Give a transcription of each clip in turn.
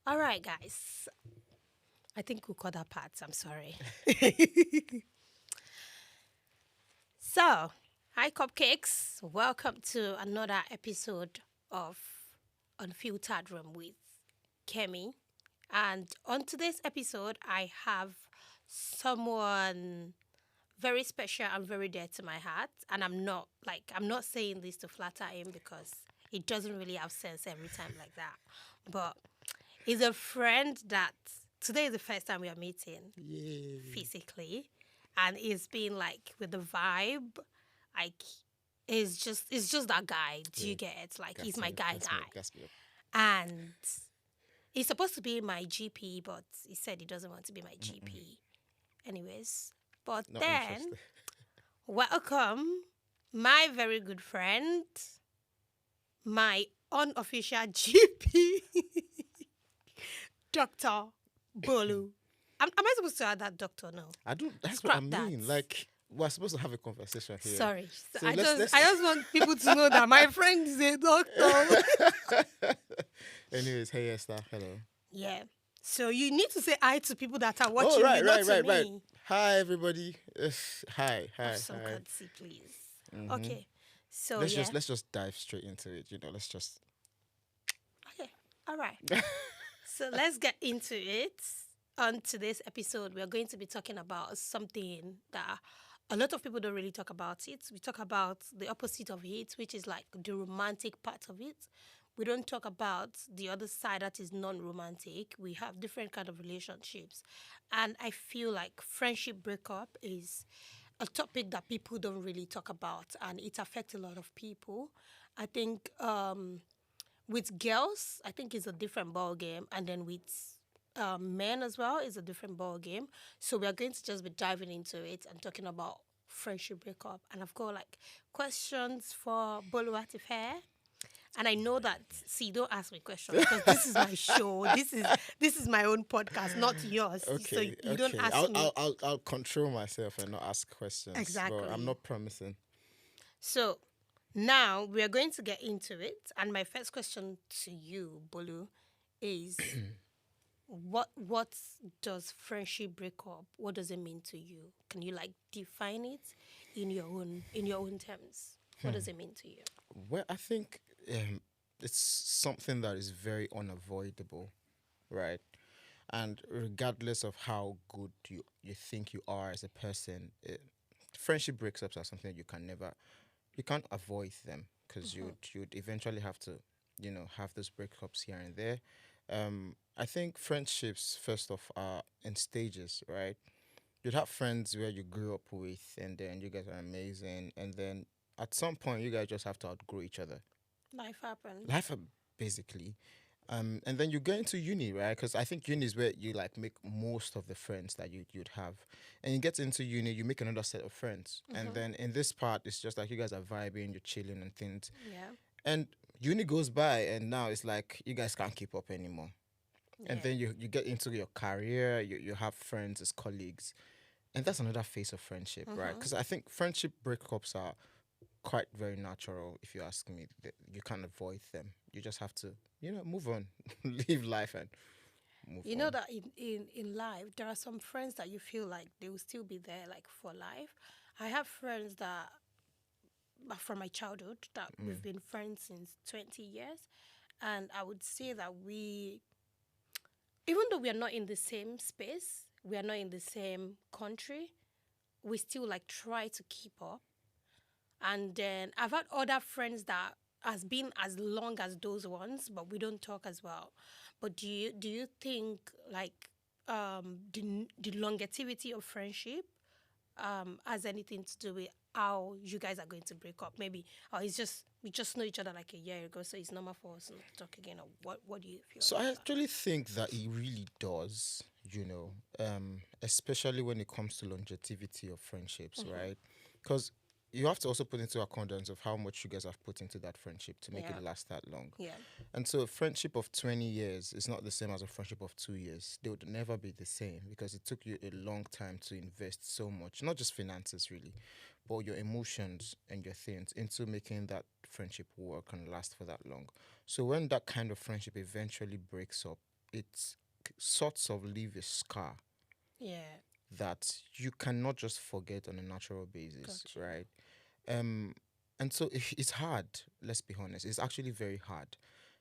All right, guys. I think we'll cut that part. I'm sorry. So, hi, cupcakes. Welcome to another episode of Unfiltered Room with Kemi. And on today's episode, I have someone very special and very dear to my heart. And I'm not saying this to flatter him because it doesn't really have sense every time like that. But he's a friend that today is the first time we are meeting Yay. physically, and it's been like with the vibe, like it's just that guy. Do you Yeah. get it? Like he's Gas my me up. guy Gas me guy, up. Gas me up. and he's supposed to be my GP, but he said he doesn't want to be my Mm-mm. GP. Anyways, but Not then interested. welcome my very good friend, my unofficial GP, Doctor Bolu. Am I supposed to add that doctor? No. I don't. That's what I Scrap that. mean. Like we're supposed to have a conversation here. Sorry. So I let's just let's. I just want people to know that my friend is a doctor. Anyways, hey Esther. Hello. Yeah. So you need to say hi to people that are watching Oh right, you, not right, to right, me. right. Hi everybody. Hi, Have hi, some hi. courtesy, please. Mhm. Okay. So Let's yeah. just dive straight into it. Let's just. Okay. All right. So let's get into it. On today's episode, we are going to be talking about something that a lot of people don't really talk about it. We talk about the opposite of it, which is like the romantic part of it. We don't talk about the other side that is non-romantic. We have different kind of relationships. And I feel like friendship breakup is a topic that people don't really talk about, and it affects a lot of people. I think with girls, I think it's a different ball game, and then with men as well is a different ball game. So we are going to just be diving into it and talking about friendship breakup. And I've got like questions for Boluwatife. And I know that, see, don't ask me questions because this is my show. This is my own podcast, not yours. So Okay, you don't okay. ask me I'll control myself and not ask questions, but I'm exactly. not promising. So now we are going to get into it. And my first question to you, Bolu, is what does friendship breakup? What does it mean to you? Can you like define it in your own terms? What does it mean to you? Well, I think it's something that is very unavoidable, right? And regardless of how good you think you are as a person, friendship breakups are something you can't avoid them because you'd eventually have to, have those breakups here and there. I think friendships, first off, are in stages, right? You'd have friends where you grew up with, and then you guys are amazing, and then at some point, you guys just have to outgrow each other. Life happens. Life, basically. And then you go into uni, right? Because I think uni is where you like make most of the friends that you'd have, and you get into uni, you make another set of friends, and then in this part, it's just like you guys are vibing, you're chilling and things, Yeah. and uni goes by, and now it's like you guys can't keep up anymore. And Yeah. then you get into your career, you have friends as colleagues, and that's another phase of friendship, right? Because I think friendship breakups are quite very natural, if you ask me. You can't avoid them. You just have to, move on, live life and move You know on. that in life, there are some friends that you feel like they will still be there like for life. I have friends that are from my childhood that we've been friends since 20 years. And I would say that even though we are not in the same space, we are not in the same country, we still like try to keep up. And then I've had other friends that has been as long as those ones, but we don't talk as well. But do you think like the longevity of friendship has anything to do with how you guys are going to break up? Maybe it's just we just know each other like a year ago, so it's normal for us not to talk again. Or what do you feel So I about that? actually think that it really does, especially when it comes to longevity of friendships, right? Because you have to also put into account of how much you guys have put into that friendship to make Yeah, it last that long. yeah, And so a friendship of 20 years is not the same as a friendship of 2 years. They would never be the same because it took you a long time to invest so much, not just finances really, but your emotions and your things into making that friendship work and last for that long. So when that kind of friendship eventually breaks up, it's sorts of leave a scar Yeah. that you cannot just forget on a natural basis, Got you. right? Um, and so it's hard. Let's be honest. It's actually very hard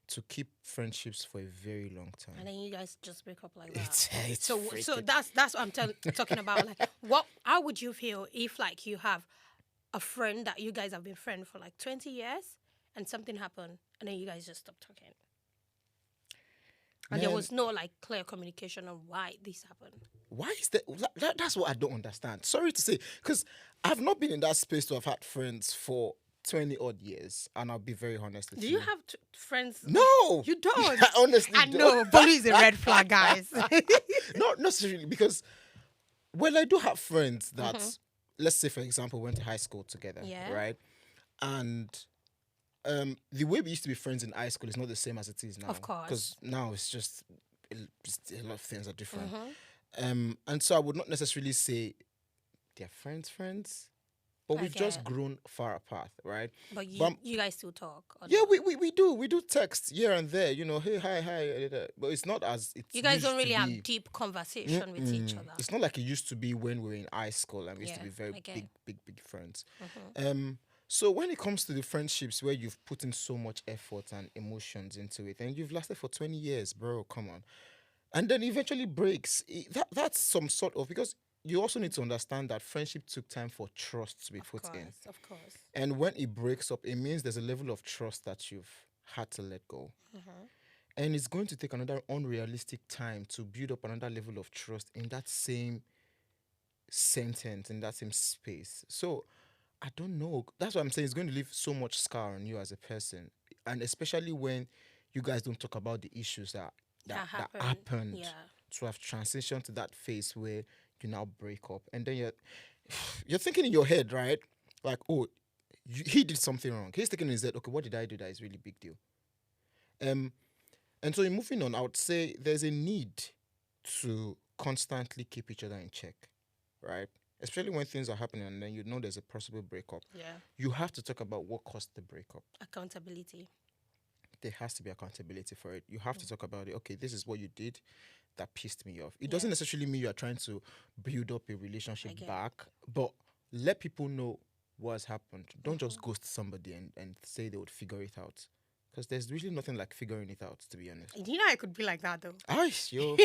to keep friendships for a very long And time. then you guys just break up like that. It's So freaking. that's what I'm talking about. Like, what? How would you feel if like you have a friend that you guys have been friends for like 20 years, and something happened, and then you guys just stop talking, and there Man, was no like clear communication on why this happened. why is that's what I don't understand. Sorry to say, because I've not been in that space to have had friends for 20 odd years, and I'll be very honest Do with you you. have friends? No, You don't. I honestly I don't. know. Bolu is a red flag, guys. Not necessarily because, well, I do have friends that, let's say, for example, went to high school together, Yeah. right? And the way we used to be friends in high school is not the same as it is now. Of course. Because now it's just a lot of things are different. And so I would not necessarily say they're friends, but I we've just get. grown far apart, right? But you But you guys still talk? Or yeah, not? we do text here and there, hey, hi, but it's not as it You guys don't used to really have be. deep conversation with each other. It's not like it used to be when we were in high school and we used to Yeah, be very I get. big friends. So when it comes to the friendships where you've put in so much effort and emotions into it, and you've lasted for 20 years, bro, come on, and then eventually breaks, that's some sort of, because you also need to understand that friendship took time for trust to be Of put in, course, of course. and when it breaks up, it means there's a level of trust that you've had to let go. And it's going to take another unrealistic time to build up another level of trust in that same sentence, in that same space. So I don't know. That's what I'm saying. It's going to leave so much scar on you as a person. And especially when you guys don't talk about the issues that Happened. happened Yeah. to have transitioned to that phase where you now break up. And then you're thinking in your head, right? Like, oh, he did something wrong. He's thinking in his head, okay, what did I do that is really big deal? And so in moving on, I would say there's a need to constantly keep each other in check, right? Especially when things are happening and then you know there's a possible breakup. Yeah. You have to talk about what caused the breakup. Accountability. There has to be accountability for it. You have to talk about it. Okay, this is what you did that pissed me off. It doesn't Yeah. necessarily mean you are trying to build up a I relationship get. back, but let people know what's happened. Don't just ghost somebody and say they would figure it out. Because there's really nothing like figuring it out, to be honest. You know, I could be like that though. Yo.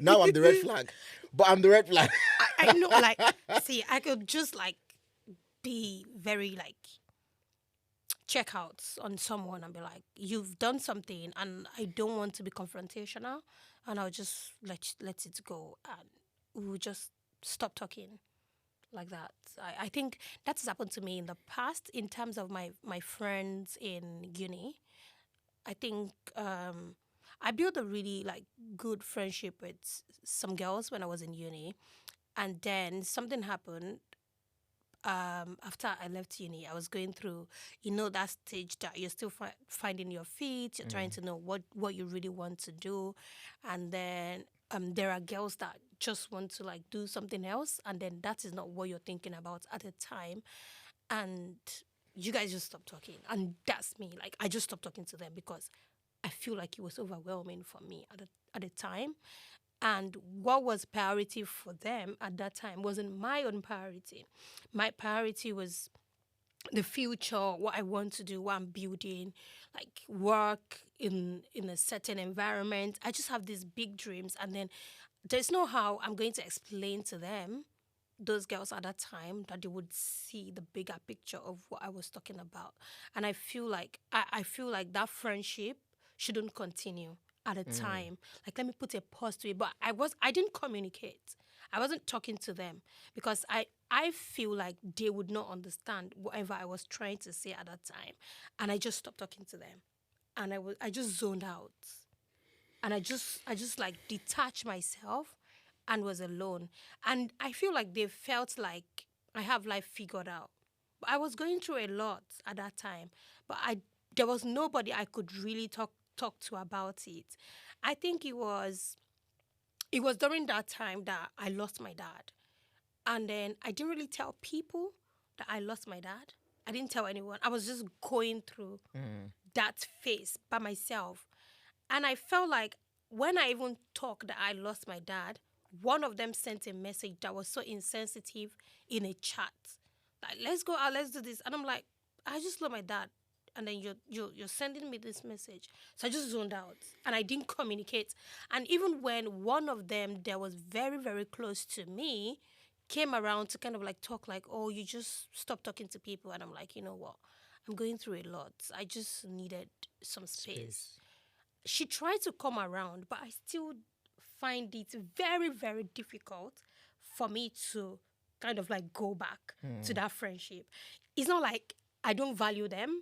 Now I'm the red flag. But I'm the red flag. I know, like, see, I could just like be very like checkouts on someone and be like, you've done something, and I don't want to be confrontational, and I'll just let it go, and we'll just stop talking like that. I think that's happened to me in the past in terms of my friends in uni. I think I built a really like good friendship with some girls when I was in uni, and then something happened. After I left uni, I was going through, that stage that you're still finding your feet. You're trying to know what you really want to do, and then there are girls that just want to like do something else, and then that is not what you're thinking about at the time, and you guys just stop talking, and that's me. Like I just stopped talking to them because I feel like it was overwhelming for me at the time. And what was priority for them at that time wasn't my own priority. My priority was the future, what I want to do, what I'm building, like work in a certain environment. I just have these big dreams, and then there's no how I'm going to explain to them, those girls at that time, that they would see the bigger picture of what I was talking about. And I feel like I feel like that friendship shouldn't continue at a time. Like let me put a pause to it. But I didn't communicate. I wasn't talking to them because I feel like they would not understand whatever I was trying to say at that time. And I just stopped talking to them. And I just zoned out. And I just like detached myself and was alone. And I feel like they felt like I have life figured out. But I was going through a lot at that time. But there was nobody I could really talk to about it. I think it was during that time that I lost my dad. And then I didn't really tell people that I lost my dad. I didn't tell anyone. I was just going through that phase by myself. And I felt like when I even talked that I lost my dad, one of them sent a message that was so insensitive in a chat. Like, let's go out, let's do this. And I'm like, I just lost my dad. And then you're sending me this message. So I just zoned out and I didn't communicate. And even when one of them that was very, very close to me came around to kind of like talk like, oh, you just stop talking to people. And I'm like, you know what? I'm going through a lot. I just needed some space. Space. She tried to come around, but I still find it very, very difficult for me to kind of like go back to that friendship. It's not like I don't value them,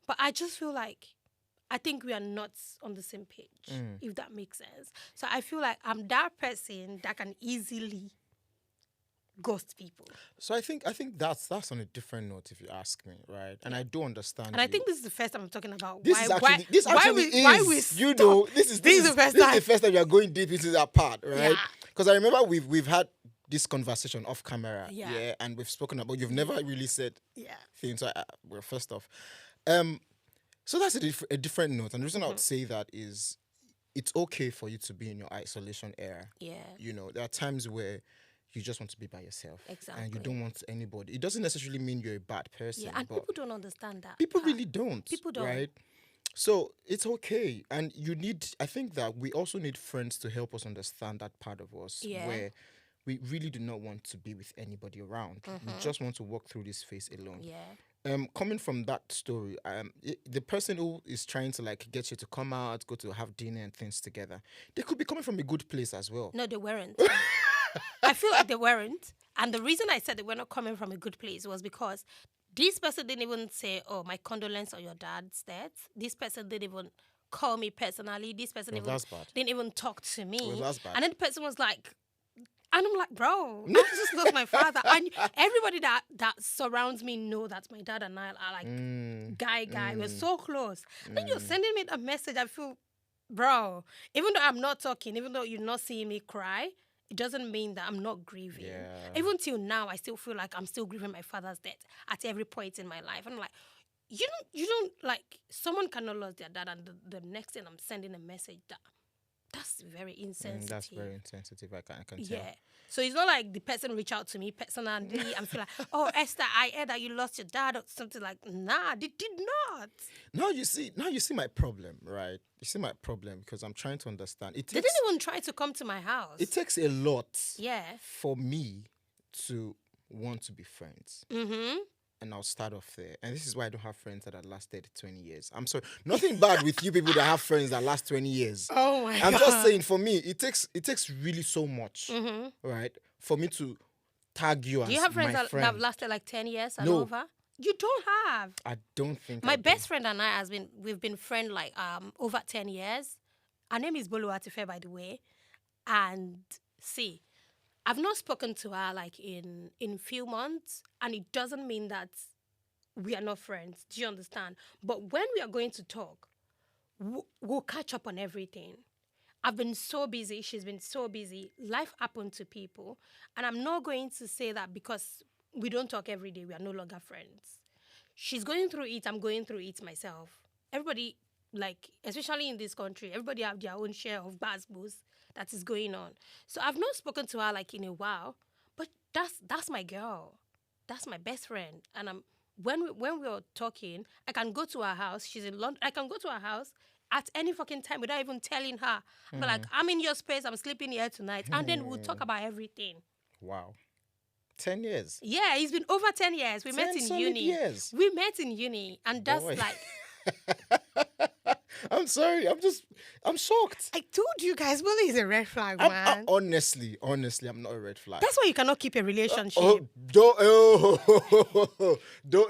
but I just feel like I think we are not on the same page, if that makes sense. So I feel like I'm that person that can easily ghost people. So I think that's on a different note, if you ask me, right? And I do understand. And I you. think this is the first time I'm talking about This is you know, this is the first this is time. the first time you are going deep into that part, right? Yeah. Because I remember we've had this conversation off camera, Yeah. and we've spoken about. You've never really said Yeah. things. So well, first off, so that's a different note, and the reason I would say that is, it's okay for you to be in your isolation era. Yeah. You know, there are times where you just want to be by yourself, and you Exactly. don't want anybody. It doesn't necessarily mean you're a bad person, Yeah. And but people don't understand that. people part. really don't. People don't. Right? So it's okay. And I think that we also need friends to help us understand that part of us Yeah. where we really do not want to be with anybody around. We just want to walk through this phase alone. Yeah. Coming from that story, the person who is trying to like get you to come out, go to have dinner and things together, they could be coming from a good place as well. No, they weren't. I feel like they weren't. And the reason I said they were not coming from a good place was because this person didn't even say, oh, my condolence on your dad's death. This person didn't even call me personally. This person Well, that's bad. didn't even talk to me. Well, that's bad. And then the person was like, and I'm like, bro, I just lost my father. And everybody that surrounds me know that my dad and I are like guy. We're so close. Then you're sending me a message. I feel, bro, even though I'm not talking, even though you're not seeing me cry, it doesn't mean that I'm not grieving. Yeah. Even till now, I still feel like I'm still grieving my father's death at every point in my life. And I'm like, you don't like, someone cannot lose their dad, and the next thing I'm sending a message that's very insensitive. That's very insensitive. I can tell. Yeah. So it's not like the person reach out to me personally and feel like, oh, Esther, I heard that you lost your dad or something like. Nah, they did not. Now you see my problem, right? You see my problem because I'm trying to understand. They didn't even try to come to my house. It takes a lot, Yeah. for me to want to be friends. Mm-hmm. And I'll start off there. And this is why I don't have friends that lasted 20 years. I'm sorry. Nothing bad with you people that have friends that last 20 years. Oh my God. I'm just saying, for me, it takes really so much, right? For me to tag you as Do you have friends my that friend. have lasted like 10 years and No. over? You don't have. I don't think My I do. best friend and I we've been friends like over 10 years. Her name is Bolu Atife, by the way. And see, I've not spoken to her like in few months, and it doesn't mean that we are not friends. Do you understand? But when we are going to talk, we'll catch up on everything. I've been so busy. She's been so busy. Life happened to people. And I'm not going to say that because we don't talk every day, we are no longer friends. She's going through it. I'm going through it myself. Everybody, like, especially in this country, everybody have their own share of bad booze that is going on. So I've not spoken to her like in a while, but that's my girl. That's my best friend. And when we were talking, I can go to her house. She's in London. I can go to her house at any fucking time without even telling her. But like, I'm in your space. I'm sleeping here tonight. And then we'll talk about everything. Wow. 10 years. Yeah, it's been over 10 years. We 10 met in solid uni. years. We met in uni. And that's Boy. like, I'm sorry. I'm shocked. I told you guys, bully is a red flag, man. Honestly, I'm not a red flag. That's why you cannot keep a relationship. Don't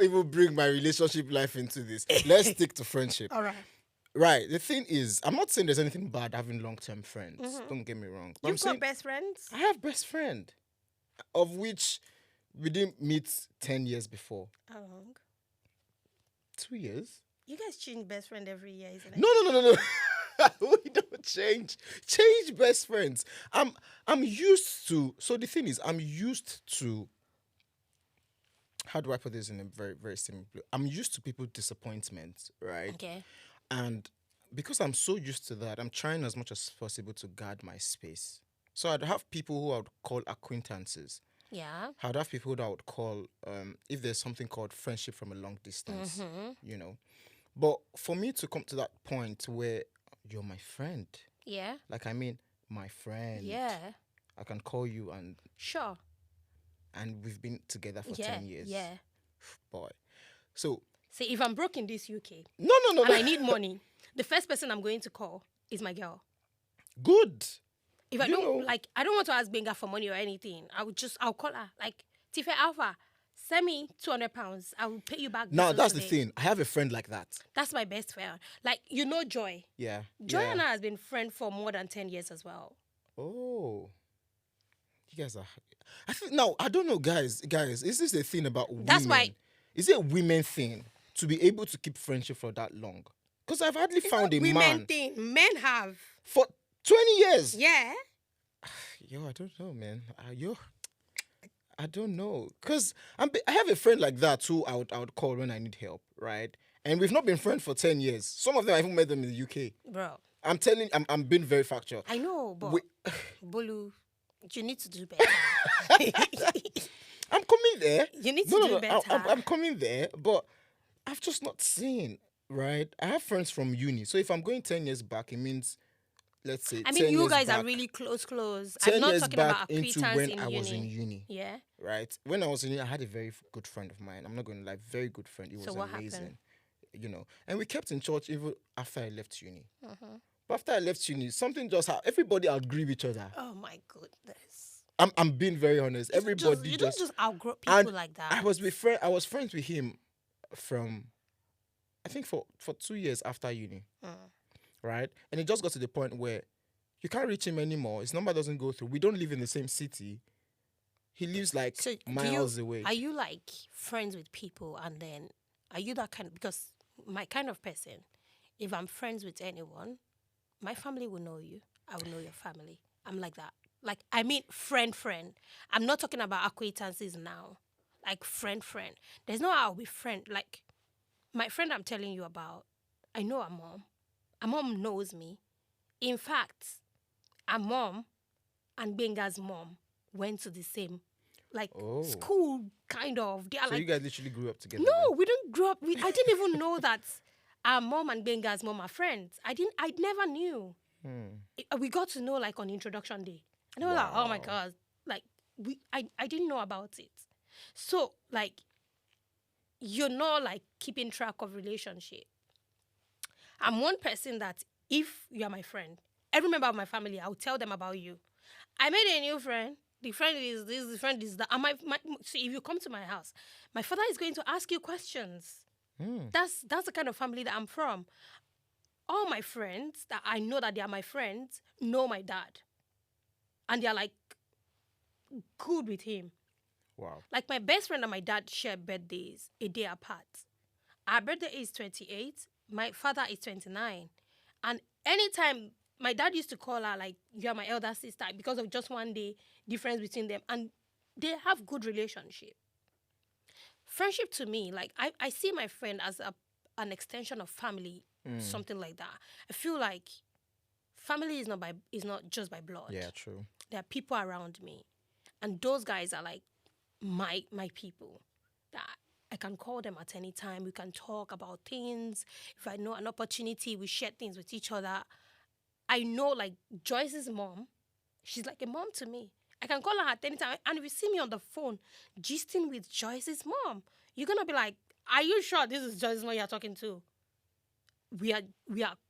even bring my relationship life into this. Let's stick to friendship. All right. Right. The thing is, I'm not saying there's anything bad having long-term friends. Don't get me wrong. But I'm You've saying got best friends? I have best friend, of which we didn't meet 10 years before. How long? 2 years. You guys change best friend every year, isn't it? No. We don't change best friends. I'm used to. So the thing is, I'm used to. How do I put this in a very, very simple? I'm used to people's disappointment, right? Okay. And because I'm so used to that, I'm trying as much as possible to guard my space. So I'd have people who I would call acquaintances. Yeah. I'd have people that I would call, if there's something called friendship from a long distance, Mm-hmm. you know. But for me to come to that point where you're my friend, Yeah. like I mean, my friend, Yeah. I can call you Sure. and we've been together for Yeah. 10 years, Yeah. boy. So See, if I'm broke in this UK no, no, no, and no. I need money, the first person I'm going to call is my girl. Good. If I You don't know, like, I don't want to ask Benga for money or anything. I'll call her like, Tife Alpha, send me £200. I will pay you back. now This that's the today. thing. I have a friend like that. That's my best friend. Like, Joy. Yeah. Joy Yeah. and I has been friends for more than 10 years as well. Oh, you guys are. I think now I don't know, guys. Guys, is this a thing about women? That's why- Is it a women thing to be able to keep friendship for that long? Because I've hardly found a Women man thing. Men have. for 20 years. Yeah. Yo, I don't know, man. I don't know. Because I have a friend like that who I would call when I need help, right? And we've not been friends for 10 years. Some of them I even met them in the UK. Bro. I'm telling I'm being very factual. I know, but We- Bolu, you need to do better. I'm coming there. You need to do better. I'm coming there, but I've just not seen, right? I have friends from uni. So if I'm going 10 years back, it means, let's say, I 10 mean, you years guys back, are really close. 10 I'm not years talking back about into acquaintance when in I uni. was in uni, Yeah. right? When I was in uni, I had a very good friend of mine. I'm not going to lie, very good friend. It was So what amazing. happened? You know, and we kept in touch even after I left uni. Uh-huh. But after I left uni, something just happened. Everybody outgrew each other. Oh my goodness. I'm being very honest. Everybody You just don't just outgrow people and like that. I was friends with him from, I think for 2 years after uni, right? And it just got to the point where you can't reach him anymore. His number doesn't go through. We don't live in the same city. He lives like So miles away. Are you like friends with people and then are you that kind? Because my kind of person, if I'm friends with anyone, my family will know you. I will know your family. I'm like that. Like, I mean, friend. I'm not talking about acquaintances now. Like, friend. There's no how I'll be friend. Like, my friend I'm telling you about, I know her mom. Her mom knows me. In fact, her mom and Benga's mom went to the same, like, Oh. school, kind of. They are So like, you guys literally grew up together. no, we didn't grow up. I didn't even know that our mom and Benga's mom are friends. I never knew. We got to know like on introduction day. And I was like, oh my Wow. God. Like I didn't know about it. So like you're not like keeping track of relationship. I'm one person that if you are my friend, every member of my family, I'll tell them about you. I made a new friend. The friend is this, the friend is that. And so if you come to my house, my father is going to ask you questions. That's the kind of family that I'm from. All my friends that I know that they are my friends know my dad. And they're like good with him. Wow. Like my best friend and my dad share birthdays a day apart. Our birthday is 28. My father is 29. And anytime my dad used to call her like, you're my elder sister because of just one day difference between them. And they have good relationship. Friendship to me, like I see my friend as an extension of family, something like that. I feel like family is not just by blood. Yeah, true. There are people around me. And those guys are like my people that I can call them at any time. We can talk about things. If I know an opportunity, we share things with each other. I know like Joyce's mom, she's like a mom to me. I can call her at any time. And if you see me on the phone gisting with Joyce's mom, you're going to be like, are you sure this is Joyce's mom you're talking to? We are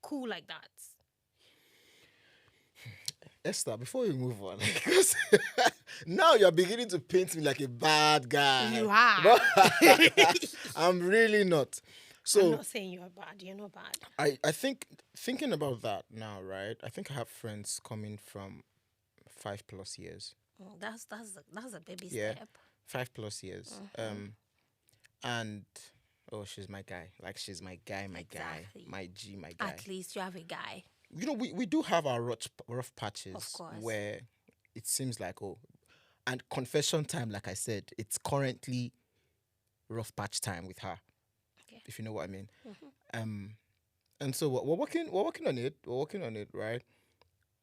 cool like that. Esther, before you move on, because now you're beginning to paint me like a bad guy. You are. But I'm really not. I'm So not saying you're bad. You're not bad. I think thinking about that now, right? I think I have friends coming from 5+ years. Oh, that's a baby Yeah. step. 5+ years. And oh, she's my guy. Like she's my guy, Exactly. my G, my guy. At least you have a guy. You know, we do have our rough patches Of course. where it seems like, oh, and confession time, like I said, it's currently rough patch time with her, Okay. if you know what I mean. And so we're working on it. We're working on it, right?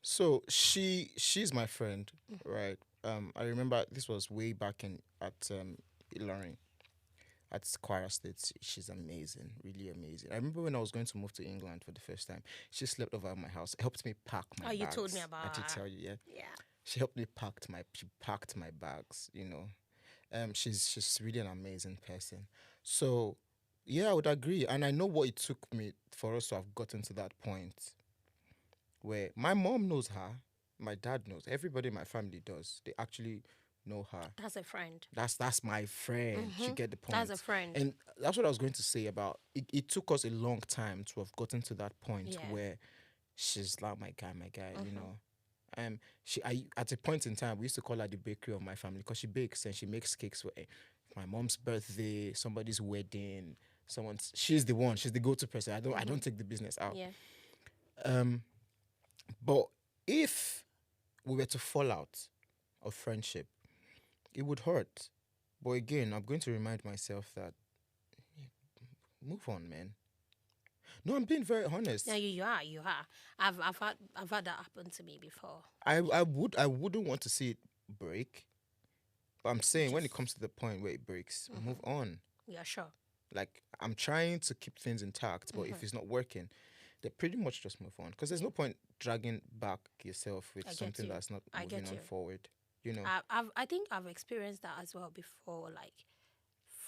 So she's my friend, right? I remember this was way back in at Ilorin at Kwara State. She's amazing, really amazing. I remember when I was going to move to England for the first time, she slept over at my house, helped me pack my Oh, you told me bags. I about did her. tell you, yeah. Yeah. She packed my bags, you know. She's really an amazing person. So yeah, I would agree. And I know what it took me for us to have gotten to that point where my mom knows her, my dad knows, everybody in my family does. They actually know her. That's a friend. That's my friend. You get the That's a point. friend. And that's what I was going to say about it. It took us a long time to have gotten to that point Yeah. where she's like my guy, you know. She I at a point in time we used to call her the bakery of my family because she bakes and she makes cakes for my mom's birthday, somebody's wedding, she's the one, she's the go-to person. I don't take the business out. Yeah. Um but if we were to fall out of friendship, it would hurt. But again, I'm going to remind myself that move on, man. No, I'm being very honest. Yeah, you are. I've had that happen to me before. I wouldn't want to see it break. But I'm saying when it Just comes to the point where it breaks, move on. yeah, sure. Like I'm trying to keep things intact, but if it's not working, then pretty much just move on. Because there's no point dragging back yourself with I get something you. that's not I moving get on you. forward. You know. I think I've experienced that as well before, like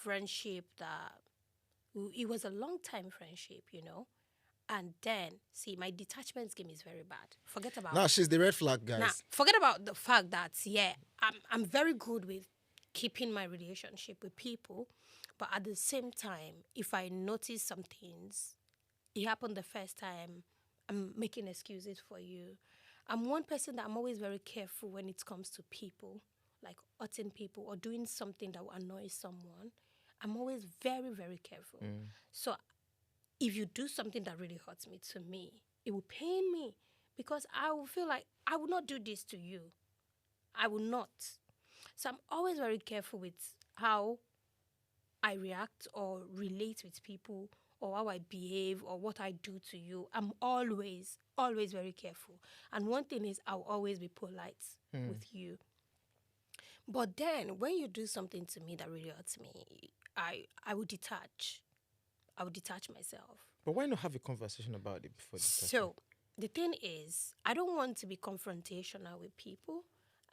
friendship that it was a long time friendship, and then see my detachment game is very bad. Forget about Nah, she's the red flag, now. guys. Forget about the fact that yeah, I'm very good with keeping my relationship with people, but at the same time, if I notice some things, it happened the first time, I'm making excuses for you. I'm one person that I'm always very careful when it comes to people, like hurting people or doing something that will annoy someone. I'm always very, very careful. So if you do something that really hurts me, to me, it will pain me because I will feel like I will not do this to you. I will not. So I'm always very careful with how I react or relate with people or how I behave or what I do to you. I'm always, always very careful. And one thing is, I'll always be polite with you. But then when you do something to me that really hurts me, I would detach. I would detach myself. But why not have a conversation about it before this? So the thing is, I don't want to be confrontational with people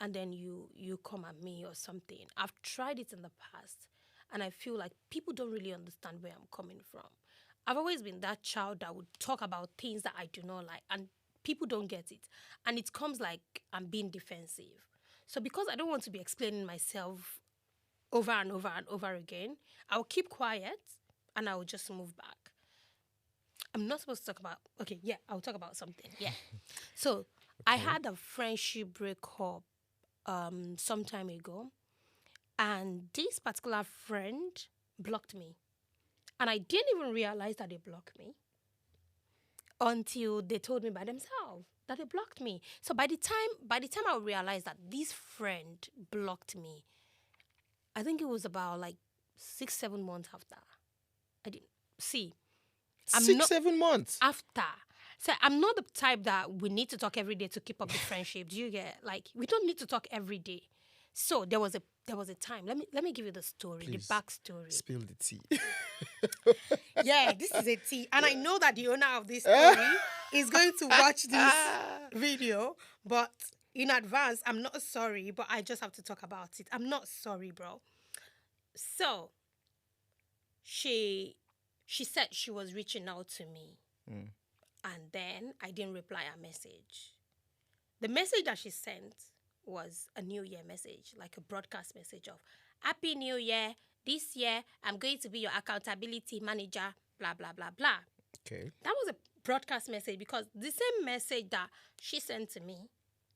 and then you come at me or something. I've tried it in the past and I feel like people don't really understand where I'm coming from. I've always been that child that would talk about things that I do not like and people don't get it. And it comes like I'm being defensive. So because I don't want to be explaining myself over and over and over again, I'll keep quiet and I'll just move back. I'm not supposed to talk about, okay, yeah, I'll talk about something. Yeah. So I had a friendship breakup some time ago, and this particular friend blocked me. And I didn't even realize that they blocked me until they told me by themselves that they blocked me. So by the time I realized that this friend blocked me, I think it was about like 6-7 months after. I didn't see. I'm 6, not 7 months. after. So I'm not the type that we need to talk every day to keep up the friendship. Do you get, like, we don't need to talk every day. So there was a time. Let me give you the story, Please, the backstory. Spill the tea. Yeah, this is a tea. And I know that the owner of this story is going to watch this video, but in advance, I'm not sorry, but I just have to talk about it. I'm not sorry, bro. So she said she was reaching out to me. And then I didn't reply her message. The message that she sent was a New Year message, like a broadcast message of Happy New Year. This year, I'm going to be your accountability manager, blah, blah, blah, blah. Okay. That was a broadcast message because the same message that she sent to me,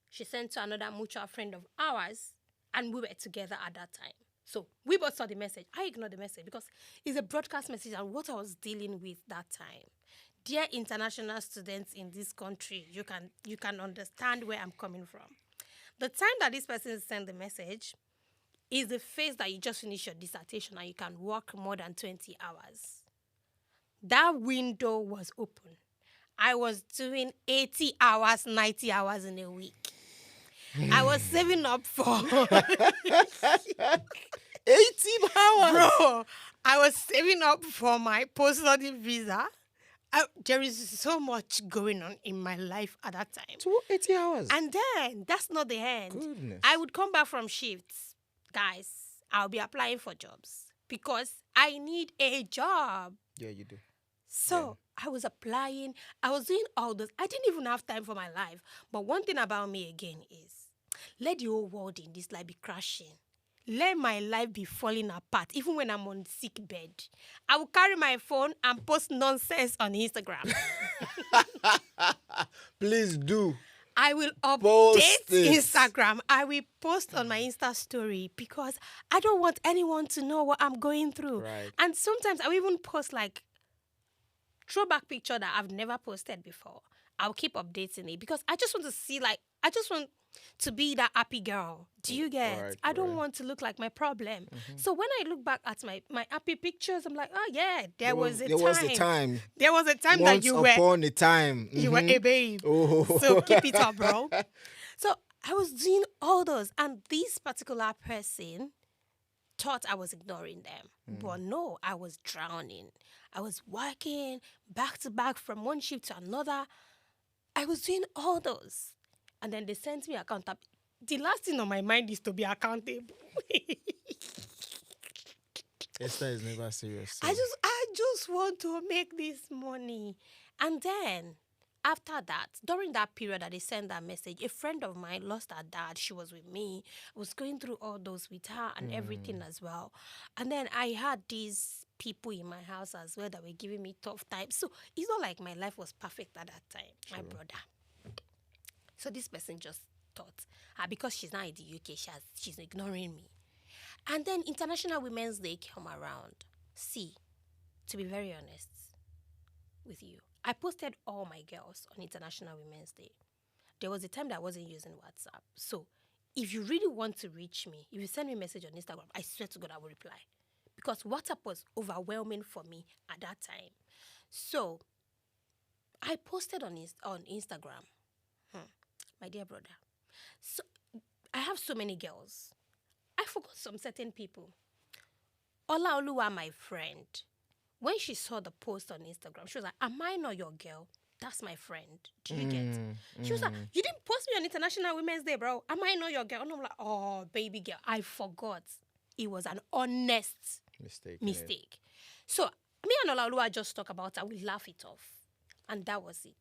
she sent to another mutual friend of ours, and we were together at that time. So we both saw the message. I ignored the message because it's a broadcast message and what I was dealing with that time. Dear international students in this country, you can understand where I'm coming from. The time that this person sent the message is the phase that you just finished your dissertation and you can work more than 20 hours. That window was open. I was doing 80 hours, 90 hours in a week. I was saving up for 18 hours. bro. I was saving up for my post-study visa. There is so much going on in my life at that time. 80 hours. And then that's not the end. Goodness. I would come back from shifts. Guys, I'll be applying for jobs because I need a job. Yeah, you do. So I was applying. I was doing all those. I didn't even have time for my life. But one thing about me again is let the whole world in this life be crashing. Let my life be falling apart, even when I'm on sick bed. I will carry my phone and post nonsense on Instagram. Please do. I will Post update it. Instagram. I will post on my Insta story because I don't want anyone to know what I'm going through. Right. And sometimes I will even post like throwback picture that I've never posted before. I'll keep updating it because I just want to see, like, I just want to be that happy girl. Do you get? Right, I don't right. want to look like my problem. So when I look back at my happy pictures, I'm like, oh yeah, there was a there time. was a time. There was a time Once that you were upon a time. you were a babe. Oh. So keep it up, bro. So I was doing all those, and this particular person thought I was ignoring them. But no, I was drowning. I was working back to back from one shift to another. I was doing all those. And then they sent me accountable. The last thing on my mind is to be accountable. Esther is never serious. so- I just want to make this money. And then after that, during that period that they sent that message, a friend of mine lost her dad. She was with me. I was going through all those with her and everything as well. And then I had these people in my house as well that were giving me tough times. So it's not like my life was perfect at that time, my brother. So this person just thought, because she's not in the UK, she's ignoring me. And then International Women's Day came around. See, to be very honest with you, I posted all my girls on International Women's Day. There was a time that I wasn't using WhatsApp. So if you really want to reach me, if you send me a message on Instagram, I swear to God I will reply. Because WhatsApp was overwhelming for me at that time. So I posted on Instagram. My dear brother. So I have so many girls. I forgot some certain people. Ola Oluwa, my friend, when she saw the post on Instagram, she was like, am I not your girl? That's my friend. Do you get? She was like, you didn't post me on International Women's Day, bro. Am I not your girl? And I'm like, oh, baby girl, I forgot. It was an honest mistake. So me and Ola Oluwa just talk about it. We laugh it off. And that was it.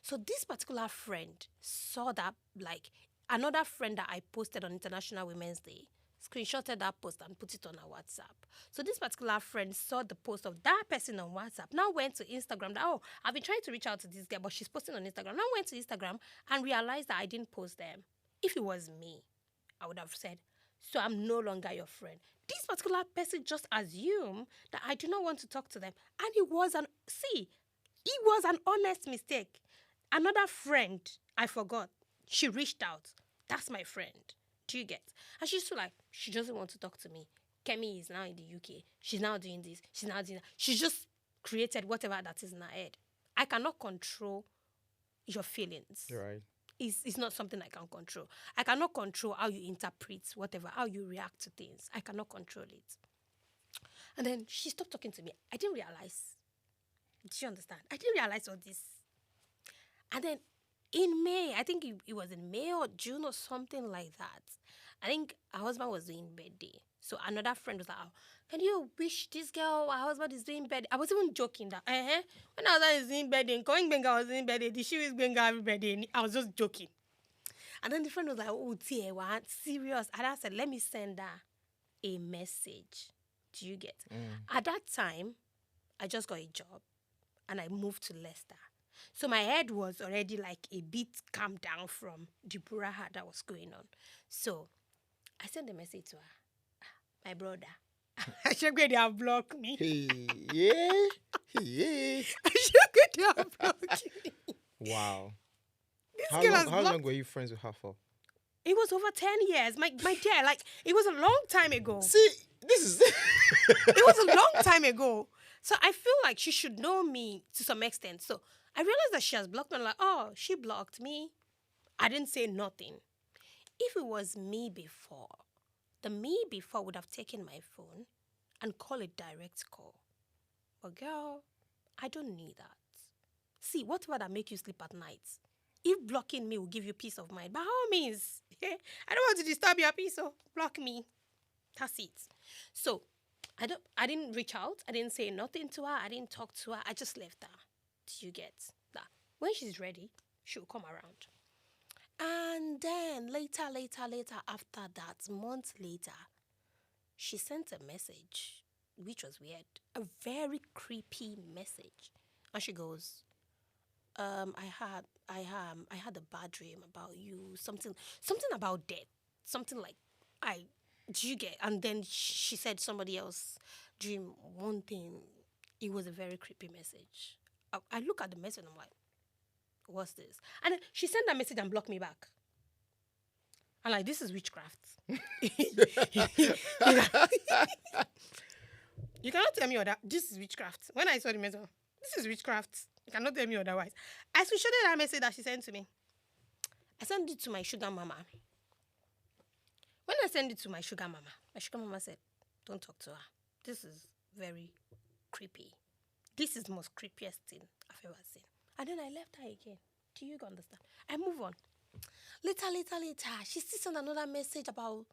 So this particular friend saw that, like, another friend that I posted on International Women's Day, screenshotted that post and put it on her WhatsApp. So this particular friend saw the post of that person on WhatsApp, now went to Instagram, that, oh, I've been trying to reach out to this girl, but she's posting on Instagram. Now went to Instagram and realized that I didn't post them. If it was me, I would have said, so I'm no longer your friend. This particular person just assumed that I do not want to talk to them. And it was an honest mistake. Another friend, I forgot, she reached out. That's my friend. Do you get? And she's still like, she doesn't want to talk to me. Kemi is now in the UK. She's now doing this. She's now doing that. She just created whatever that is in her head. I cannot control your feelings. You're right. It's not something I can control. I cannot control how you interpret whatever, how you react to things. I cannot control it. And then she stopped talking to me. I didn't realize. Do you understand? I didn't realize all this. And then in May, I think it was in May or June or something like that, I think her husband was doing birthday. So another friend was like, oh, can you wish this girl her husband is doing birthday? I was even joking that, when her husband is doing birthday, going Benga was doing birthday, did she wish Benga happy birthday? I was just joking. And then the friend was like, oh, dear, what? Serious? And I said, let me send her a message. Do you get? At that time, I just got a job and I moved to Leicester. So my head was already like a bit calmed down from the brouhaha that was going on. So I sent a message to her. My brother. I should go there and block me. Yeah. I should go there and block me. Wow. This How girl has long blocked. were you friends with her for? It was over 10 years. My dear, like, it was a long time ago. See, this is... It was a long time ago. So I feel like she should know me to some extent. So I realized that she has blocked me. I'm like, oh, she blocked me. I didn't say nothing. If it was me before, the me before would have taken my phone and call a direct call. But girl, I don't need that. See, whatever that make you sleep at night. If blocking me will give you peace of mind, by all means, I don't want to disturb your peace, so block me. That's it. So I didn't reach out. I didn't say nothing to her. I didn't talk to her. I just left her. Do you get that? When she's ready, she'll come around. And then later, after that, months later, she sent a message, which was weird. A very creepy message. And she goes, I had a bad dream about you, something about death. Something like I do you get and then she said somebody else dream one thing. It was a very creepy message. I look at the message and I'm like, what's this? And then she sent that message and blocked me back. I'm like, this is witchcraft. You cannot tell me that this is witchcraft. When I saw the message, this is witchcraft. You cannot tell me otherwise. I screenshotted that message that she sent to me. I sent it to my sugar mama. When I sent it to my sugar mama said, don't talk to her. This is very creepy. This is the most creepiest thing I've ever seen. And then I left her again. Do you understand? I move on. Later, she still sent another message about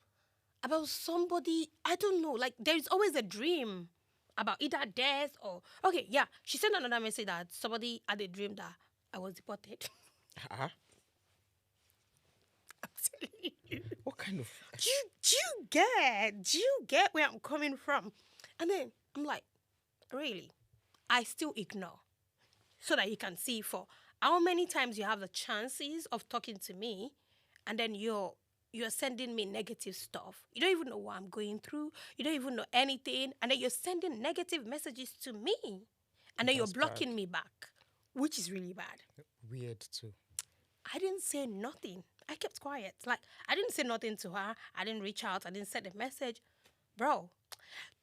somebody. I don't know. Like, there is always a dream about either death or... Okay, yeah. She sent another message that somebody had a dream that I was deported. Uh-huh. I'm telling you. What kind of... Do you get where I'm coming from? And then I'm like, really? I still ignore. So that you can see for how many times you have the chances of talking to me and then you're sending me negative stuff. You don't even know what I'm going through. You don't even know anything. And then you're sending negative messages to me. And then you're blocking me back, which is really bad. Weird too. I didn't say nothing. I kept quiet. Like, I didn't say nothing to her. I didn't reach out. I didn't send a message. Bro,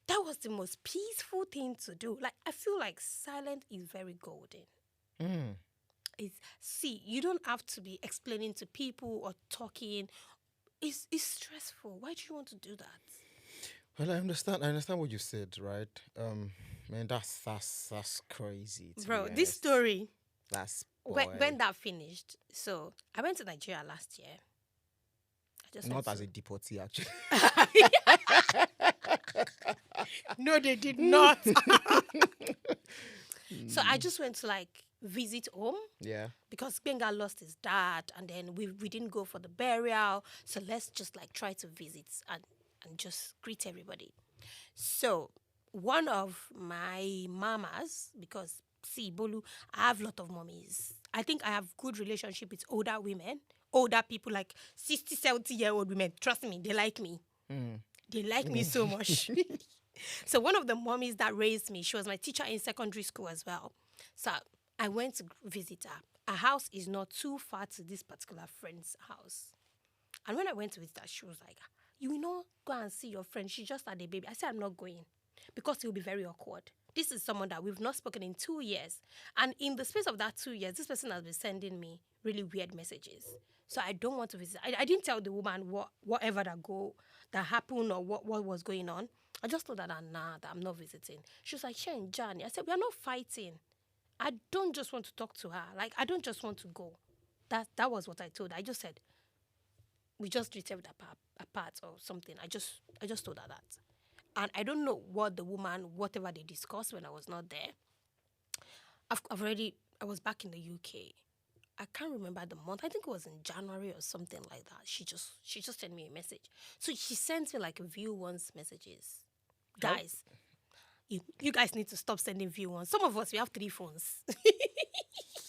that was the most peaceful thing to do. Like, I feel like silence is very golden. See, you don't have to be explaining to people or talking. It's stressful. Why do you want to do that? Well, I understand what you said, right? Man, that's crazy. Bro, this story, that's when that finished. So I went to Nigeria last year. Not as a deportee, actually. No, they did not. So I just went to like visit home. Yeah. Because Benga lost his dad and then we didn't go for the burial. So let's just like try to visit and just greet everybody. So one of my mamas, because see, Bolu, I have a lot of mommies. I think I have good relationship with older women, older people like 60, 70-year-old women. Trust me, they like me. They like me so much. So one of the mommies that raised me, she was my teacher in secondary school as well. So I went to visit her. Her house is not too far to this particular friend's house. And when I went to visit her, she was like, you will not go and see your friend. She just had a baby. I said, I'm not going because it will be very awkward. This is someone that we've not spoken in 2 years. And in the space of that 2 years, this person has been sending me really weird messages. So I don't want to visit. I didn't tell the woman whatever that happened or what was going on. I just told her that, that I'm not visiting. She was like, Shane, Johnny. I said, we are not fighting. I don't just want to talk to her. Like, I don't just want to go. That was what I told her. I just said, we just drifted apart or something. I just told her that. And I don't know what the woman, whatever they discussed when I was not there. I was back in the UK. I can't remember the month. I think it was in January or something like that. She just sent me a message. So she sent me like view once messages. Guys, you guys need to stop sending view ones. Some of us, we have 3 phones.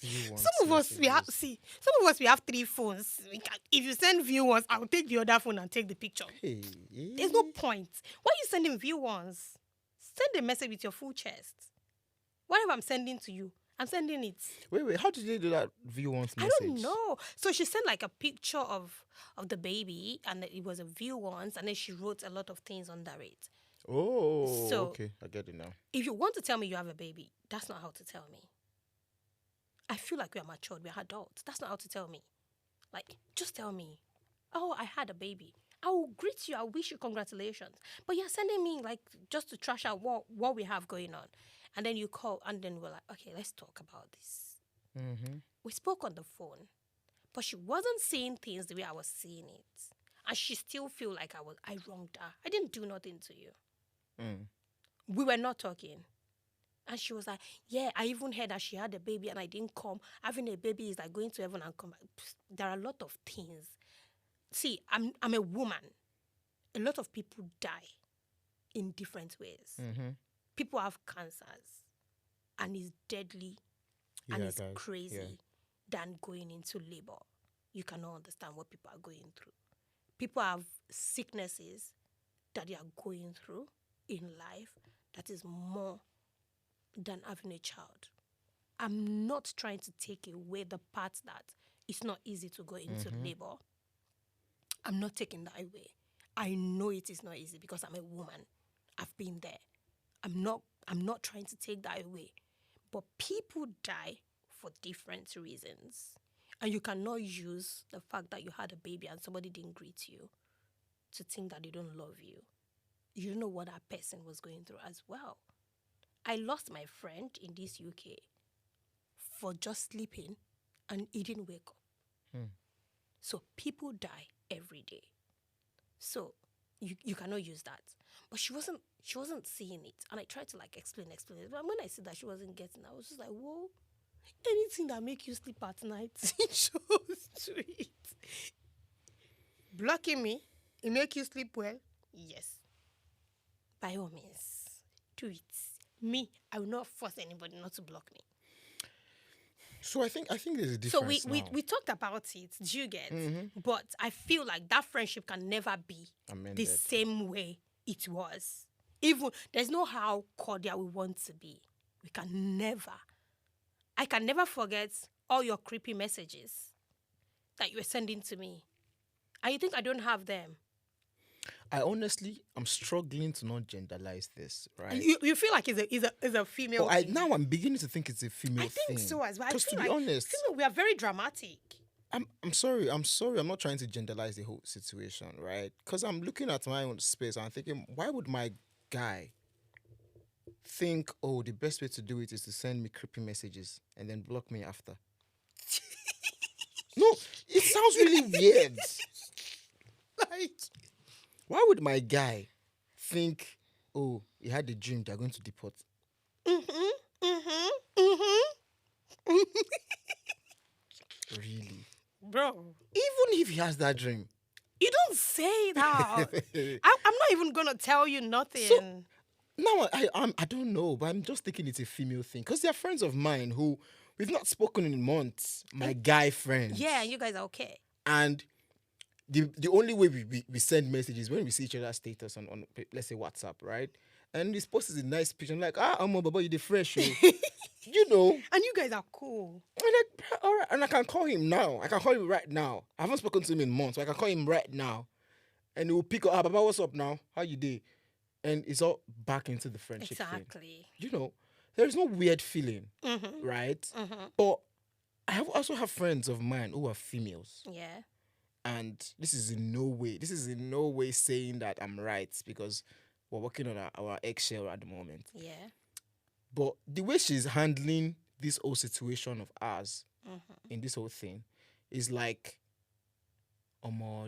Some of us, we have 3 phones. If you send view ones, I'll take the other phone and take the picture. Hey. There's no point. Why are you sending view ones? Send a message with your full chest. Whatever I'm sending to you, I'm sending it. Wait, how did they do that view once message? I don't know. So she sent like a picture of the baby and it was a view once and then she wrote a lot of things under it. Oh, so, okay. I get it now. If you want to tell me you have a baby, that's not how to tell me. I feel like we are matured, we are adults. That's not how to tell me. Like, just tell me, oh, I had a baby. I will greet you. I wish you congratulations. But you're sending me like just to trash out what we have going on. And then you call and then we're like, okay, let's talk about this. Mm-hmm. We spoke on the phone, but she wasn't seeing things the way I was seeing it. And she still feel like I wronged her. I didn't do nothing to you. Mm. We were not talking. And she was like, yeah, I even heard that she had a baby and I didn't come. Having a baby is like going to heaven and come back. There are a lot of things. See, I'm a woman. A lot of people die in different ways. Mm-hmm. People have cancers and it's deadly and Yeah, it's guys. crazy Yeah. than going into labor. You cannot understand what people are going through. People have sicknesses that they are going through in life that is more than having a child. I'm not trying to take away the part that it's not easy to go into labor. I'm not taking that away. I know it is not easy because I'm a woman. I've been there. I'm not trying to take that away. But people die for different reasons. And you cannot use the fact that you had a baby and somebody didn't greet you to think that they don't love you. You don't know what that person was going through as well. I lost my friend in this UK for just sleeping and he didn't wake up. So people die every day. So you cannot use that. But she wasn't seeing it. And I tried to like explain it. But when I said that she wasn't getting it, I was just like, whoa, anything that make you sleep at night, it shows to it. Blocking me, it make you sleep well? Yes. By all means, do it. Me, I will not force anybody not to block me. So I think there's a So difference we talked about it, do you get? But I feel like that friendship can never be the Amended. same way it was. Even there's no how cordial we want to be. We can never. I can never forget all your creepy messages that you were sending to me. And you think I don't have them? I'm struggling to not genderize this, right? You feel like it's a female thing. Now I'm beginning to think it's a female I thing. think so as well. Because to be like honest, female, we are very dramatic. I'm sorry. I'm not trying to genderize the whole situation, right? Because I'm looking at my own space and I'm thinking, why would my guy think, oh, the best way to do it is to send me creepy messages and then block me after? No, it sounds really weird. Like, Why would my guy think, oh, he had a dream they're going to deport? Really? bro, Even if he has that dream. you don't say that. I'm not even gonna tell you nothing. So, now I don't know, but I'm just thinking it's a female thing because they're friends of mine who we've not spoken in months. My guy friends. Yeah, you guys are okay. And the only way we send messages when we see each other's status on let's say WhatsApp, right? And this post is a nice picture. I'm like, Baba, you the fresh, you know. And you guys are cool. I'm like, all right, and I can call him now. I can call him right now. I haven't spoken to him in months, so I can call him right now, and he will pick up. Baba, what's up now? How you doing? And it's all back into the friendship thing. Exactly. You know, there's no weird feeling, right? But I also have friends of mine who are females. Yeah. And this is in no way saying that I'm right because we're working on our eggshell at the moment. Yeah. But the way she's handling this whole situation of ours in this whole thing is like,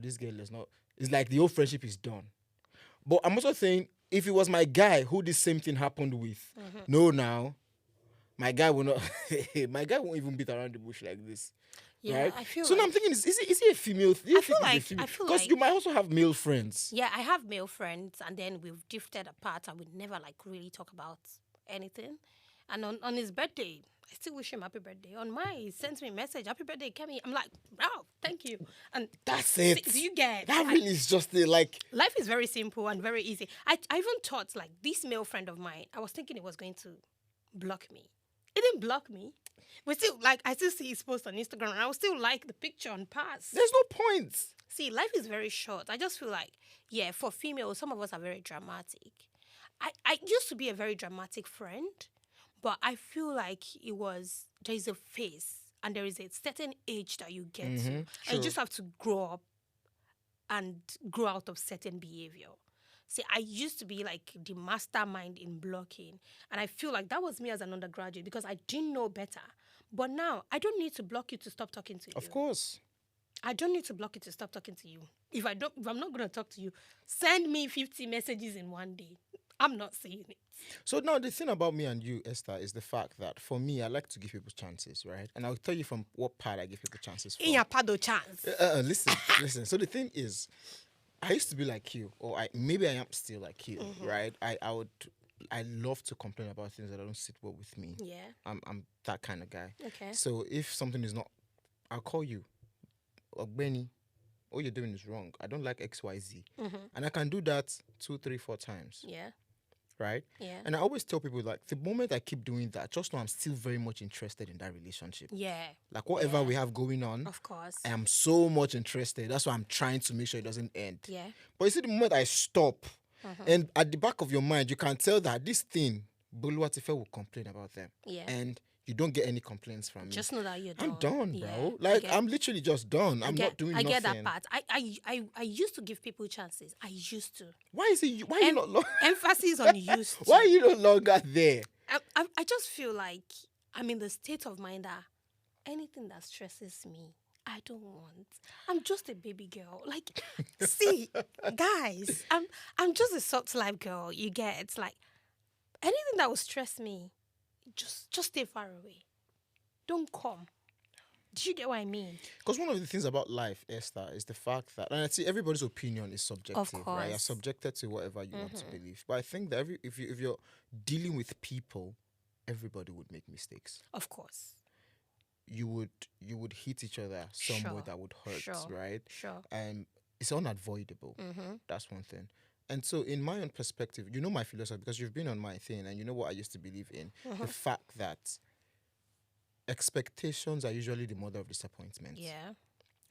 this girl is not. It's like the whole friendship is done. But I'm also saying, if it was my guy who this same thing happened with, now, my guy will not. My guy won't even beat around the bush like this. Yeah, right? I feel so like, now I'm thinking, is he a female? I feel like Because you might also have male friends. yeah, I have male friends, and then we've drifted apart, and we never like really talk about anything. And on his birthday, I still wish him happy birthday. On mine, he sends me a message, happy birthday, Kemi. I'm like, wow, thank you. And That's it. Do you get that? Really is just like life is very simple and very easy. I even thought like this male friend of mine, I was thinking he was going to block me. He didn't block me. We still I still see his post on Instagram, and I will still like the picture on pass. There's no point. See, life is very short. I just feel like, yeah, for females, some of us are very dramatic. I used to be a very dramatic friend, But I feel like there is a phase and there is a certain age that you get to. And you True. just have to grow up and grow out of certain behavior. See, I used to be like the mastermind in blocking. And I feel like that was me as an undergraduate because I didn't know better. But now I don't need to block you to stop talking to Of you. course. I don't need to block you to stop talking to you. If I'm not gonna talk to you, send me 50 messages in one day. I'm not saying it. So now the thing about me and you, Esther, is the fact that for me, I like to give people chances, right? And I'll tell you from what part I give people chances In from. your pado chance. Listen, listen. So the thing is, I used to be like you, or maybe I am still like you, right? I love to complain about things that don't sit well with me. Yeah. I'm that kind of guy. Okay. So if something is not, I'll call you, or Benny, all you're doing is wrong. I don't like X, Y, Z, and I can do that 2, 3, 4 times, Yeah. right? Yeah. And I always tell people like the moment I keep doing that, just know I'm still very much interested in that relationship. Yeah. Like whatever Yeah. we have going on, Of course. I am so much interested. That's why I'm trying to make sure it doesn't end. Yeah. But you see, the moment I stop, and at the back of your mind, you can tell that this thing, Buluwatife will complain about them. Yeah. And you don't get any complaints from me. Just know that you're I'm done. done, Yeah. bro. I Like, get- I'm literally just done. I'm not doing I nothing. get that part. I used to give people chances. I used to. Why is it? Why are you not? Emphasis on used to. Why are you no longer there? I just feel like I'm in the state of mind that anything that stresses me, I don't want. I'm just a baby girl. Like, see, guys, I'm just a soft life girl. You get it's like anything that will stress me, just stay far away. Don't come. Do you get what I mean? Because one of the things about life, Esther, is the fact that, and I see everybody's opinion is subjective, right? You're course. subjected to whatever you want to believe. But I think that if you're dealing with people, everybody would make mistakes. Of course. You would hit each other somewhere Sure. that would hurt, Sure. right? Sure. It's unavoidable. That's one thing. And so, in my own perspective, you know my philosophy because you've been on my thing, and you know what I used to believe in: the fact that expectations are usually the mother of disappointment. Yeah.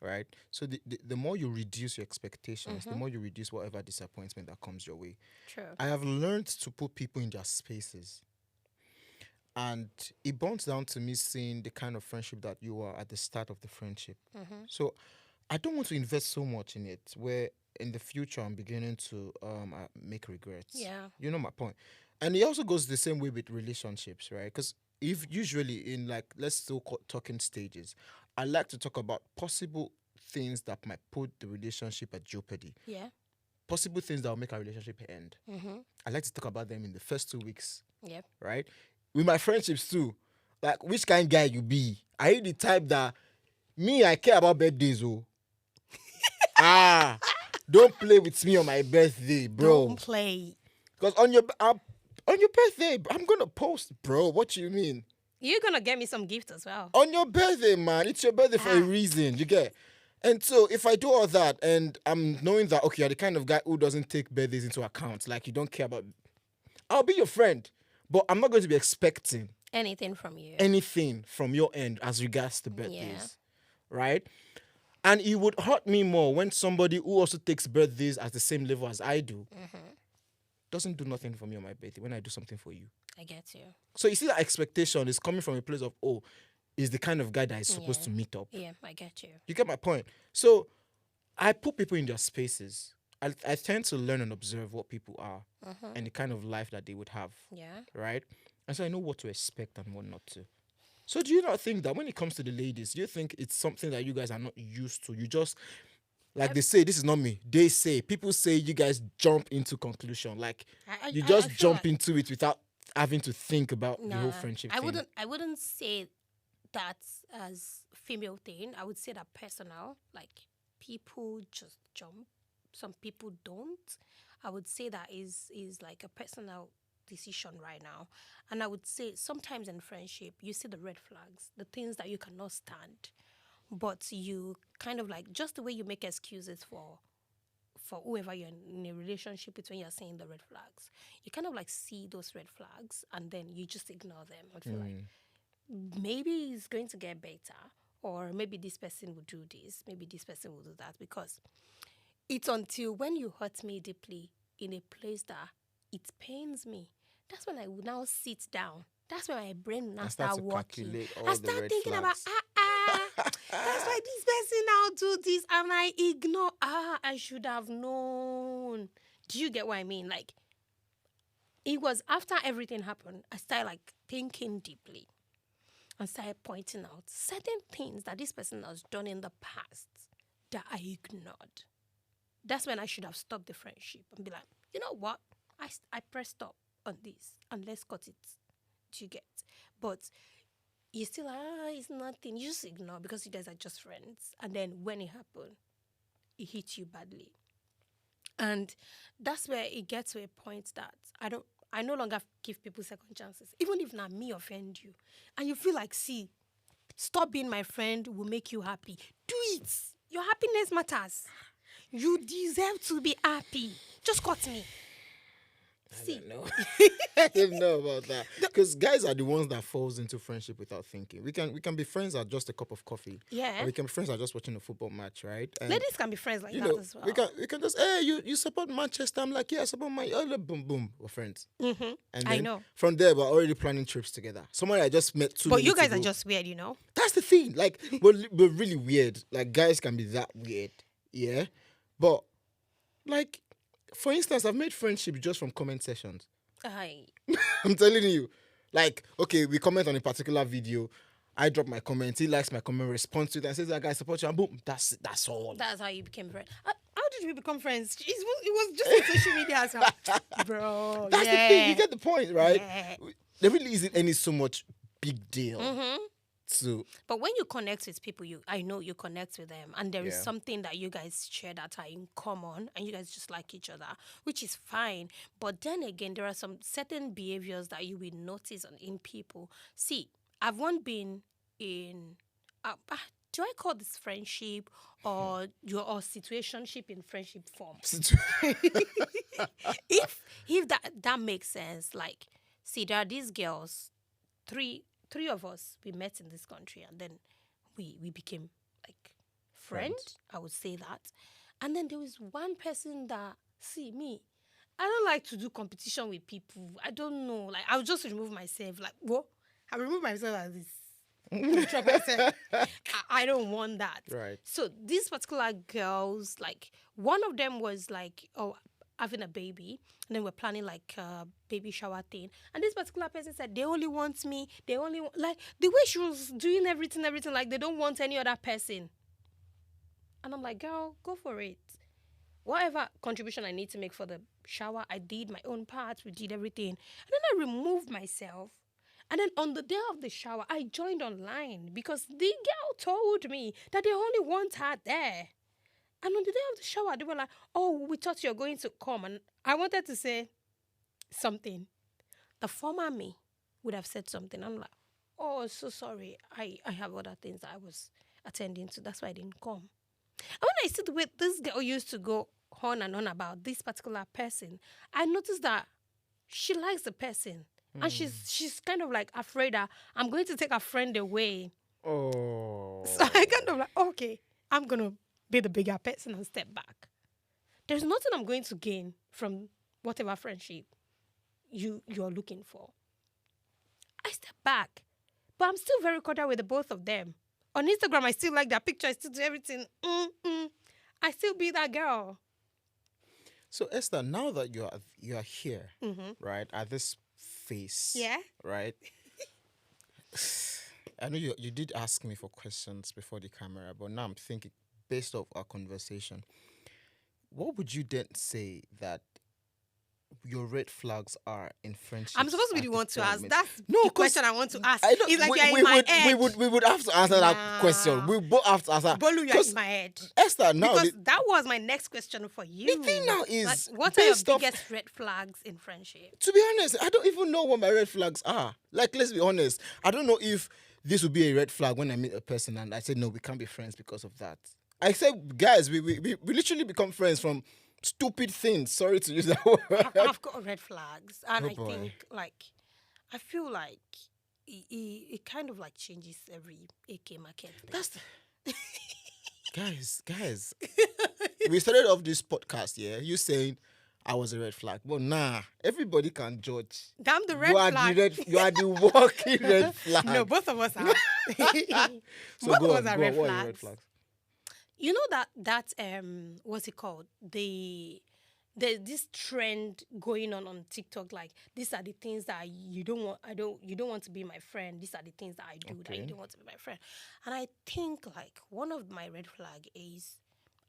Right. So the more you reduce your expectations, the more you reduce whatever disappointment that comes your way. True. I have learned to put people in their spaces. And it boils down to me seeing the kind of friendship that you are at the start of the friendship. So I don't want to invest so much in it where in the future I'm beginning to make regrets. Yeah. You know my point. And it also goes the same way with relationships, right? Because if usually in like, let's still call talking stages, I like to talk about possible things that might put the relationship at jeopardy. Yeah. Possible things that will make our relationship end. I like to talk about them in the first 2 weeks, Yep. right? With my friendships too. Like, which kind of guy you be? Are you the type that, me, I care about birthdays, oh. Don't play with me on my birthday, bro. Don't play. Because on your birthday, I'm going to post, bro. What do you mean? You're gonna get me some gift as well. On your birthday, man. It's your birthday for a reason, you get? And so if I do all that and I'm knowing that, okay, you're the kind of guy who doesn't take birthdays into account, like you don't care about, I'll be your friend. But I'm not going to be expecting Anything from you. anything from your end as regards to birthdays, right? And it would hurt me more when somebody who also takes birthdays at the same level as I do doesn't do nothing for me on my birthday when I do something for you. I get you. So you see that expectation is coming from a place of, oh, is the kind of guy that is supposed Yeah. to meet up. Yeah, I get you. You get my point? So I put people in their spaces. I tend to learn and observe what people are and the kind of life that they would have, Yeah. right? And so I know what to expect and what not to. So do you not think that when it comes to the ladies, do you think it's something that you guys are not used to? You just, like they say, this is not me. They say, people say you guys jump into conclusion. Like you just I feel jump like- into it without having to think about the whole Nah, friendship I thing. wouldn't say that as female thing. I would say that personal. Like people just jump. Some people don't. I would say that is like a personal decision right now. And I would say sometimes in friendship you see the red flags, the things that you cannot stand. But you kind of like just the way you make excuses for whoever you're in a relationship with when you're seeing the red flags. You kind of like see those red flags and then you just ignore them. I feel like maybe it's going to get better, or maybe this person will do this, maybe this person will do that, because it's until when you hurt me deeply in a place that it pains me, that's when I will now sit down. That's where my brain now I start start to working. calculate I all the start red thinking about, flags. that's why this person now do this, and I ignore. I should have known. Do you get what I mean? Like, it was after everything happened, I started like thinking deeply and started pointing out certain things that this person has done in the past that I ignored. That's when I should have stopped the friendship and be like, you know what? I press stop on this and let's cut it. Do you get? But you still, it's nothing. You just ignore because you guys are just friends. And then when it happened, it hit you badly. And that's where it gets to a point that I no longer give people second chances. Even if not me offend you. And you feel like, see, stop being my friend will make you happy. Do it. Your happiness matters. You deserve to be happy. Just cut me. I See. don't know. I don't know about that. Because guys are the ones that falls into friendship without thinking. We can be friends at just a cup of coffee. Yeah. Or we can be friends at just watching a football match, right? And Ladies can be friends like you that know, as well. we can just, hey, you support Manchester. I'm like, yeah, I support my other boom boom. We're friends. Mm-hmm. And I then know. from there we're already planning trips together. Someone I just met 2 But minutes you guys ago. are just weird, you know? That's the thing. Like we're really weird. Like guys can be that weird. Yeah. But like for instance, I've made friendship just from comment sessions. I'm telling you. Like, okay, we comment on a particular video. I drop my comment. He likes my comment, responds to it, and says, "That guy support you." And boom, that's all. That's how you became friends. How did we become friends? It was just on social media as well. Bro, That's the thing. You get the point, right? Yeah. There really isn't any so much big deal. Mm-hmm. So But when you connect with people, I know you connect with them, and there is Yeah. something that you guys share that are in common, and you guys just like each other, which is fine. But then again, there are some certain behaviors that you will notice in people. See, I've once been in, do I call this friendship or situationship in friendship form? If that makes sense, like, see, there are these girls, three of us, we met in this country, and then we became like friends. I would say that. And then there was one person that, see me, I don't like to do competition with people. I don't know, like, I'll just remove myself. Like, what? I remove myself as this. Drop myself. I don't want that. Right. So these particular girls, like, one of them was like, oh, having a baby, and then we're planning like a baby shower thing. And this particular person said they only want me. They only want, like, the way she was doing everything, like they don't want any other person. And I'm like, girl, go for it. Whatever contribution I need to make for the shower, I did my own part. We did everything. And then I removed myself. And then on the day of the shower, I joined online because the girl told me that they only want her there. And on the day of the shower, they were like, oh, we thought you're going to come. And I wanted to say something. The former me would have said something. I'm like, oh, so sorry. I have other things that I was attending to. That's why I didn't come. And when I see the way this girl used to go on and on about this particular person, I noticed that she likes the person. And she's kind of like afraid that I'm going to take her friend away. Oh. So I kind of like, okay, I'm going to be the bigger person and step back. There's nothing I'm going to gain from whatever friendship you're looking for. I step back. But I'm still very cordial with the both of them. On Instagram, I still like their picture. I still do everything. I still be that girl. So Esther, now that you are here, right, at this phase, Yeah. right? I know you did ask me for questions before the camera, but now I'm thinking, based off our conversation, what would you then say that your red flags are in friendship? I'm supposed to be the one to ask. That's the 'cause question I want to ask. I don't, It's like we, you're we in my would, head. we would have to answer that Nah. question. We both have to answer. Bolu, you're 'Cause in my head. Esther, now Because that was my next question for you. the thing now is, like, what are your based off- biggest red flags in friendship? to be honest, I don't even know what my red flags are. Like, let's be honest. I don't know if this would be a red flag when I meet a person and I say, no, we can't be friends because of that. I said, guys, we literally become friends from stupid things. Sorry to use that word. I've got red flags. And Oh, I boy. think, like, I feel like it kind of like changes every AK market. That's guys. We started off this podcast, yeah. You saying I was a red flag. But nah, everybody can judge. I'm the You red are flag. the red. You are the walking red flag. No, both of us are. So Both of go us on, are go on. red What are your red flags. flags? You know that what's it called? There's this trend going on TikTok, like these are the things that you don't want to be my friend. These are the things that I do that you Okay. don't want to be my friend. And I think like one of my red flag is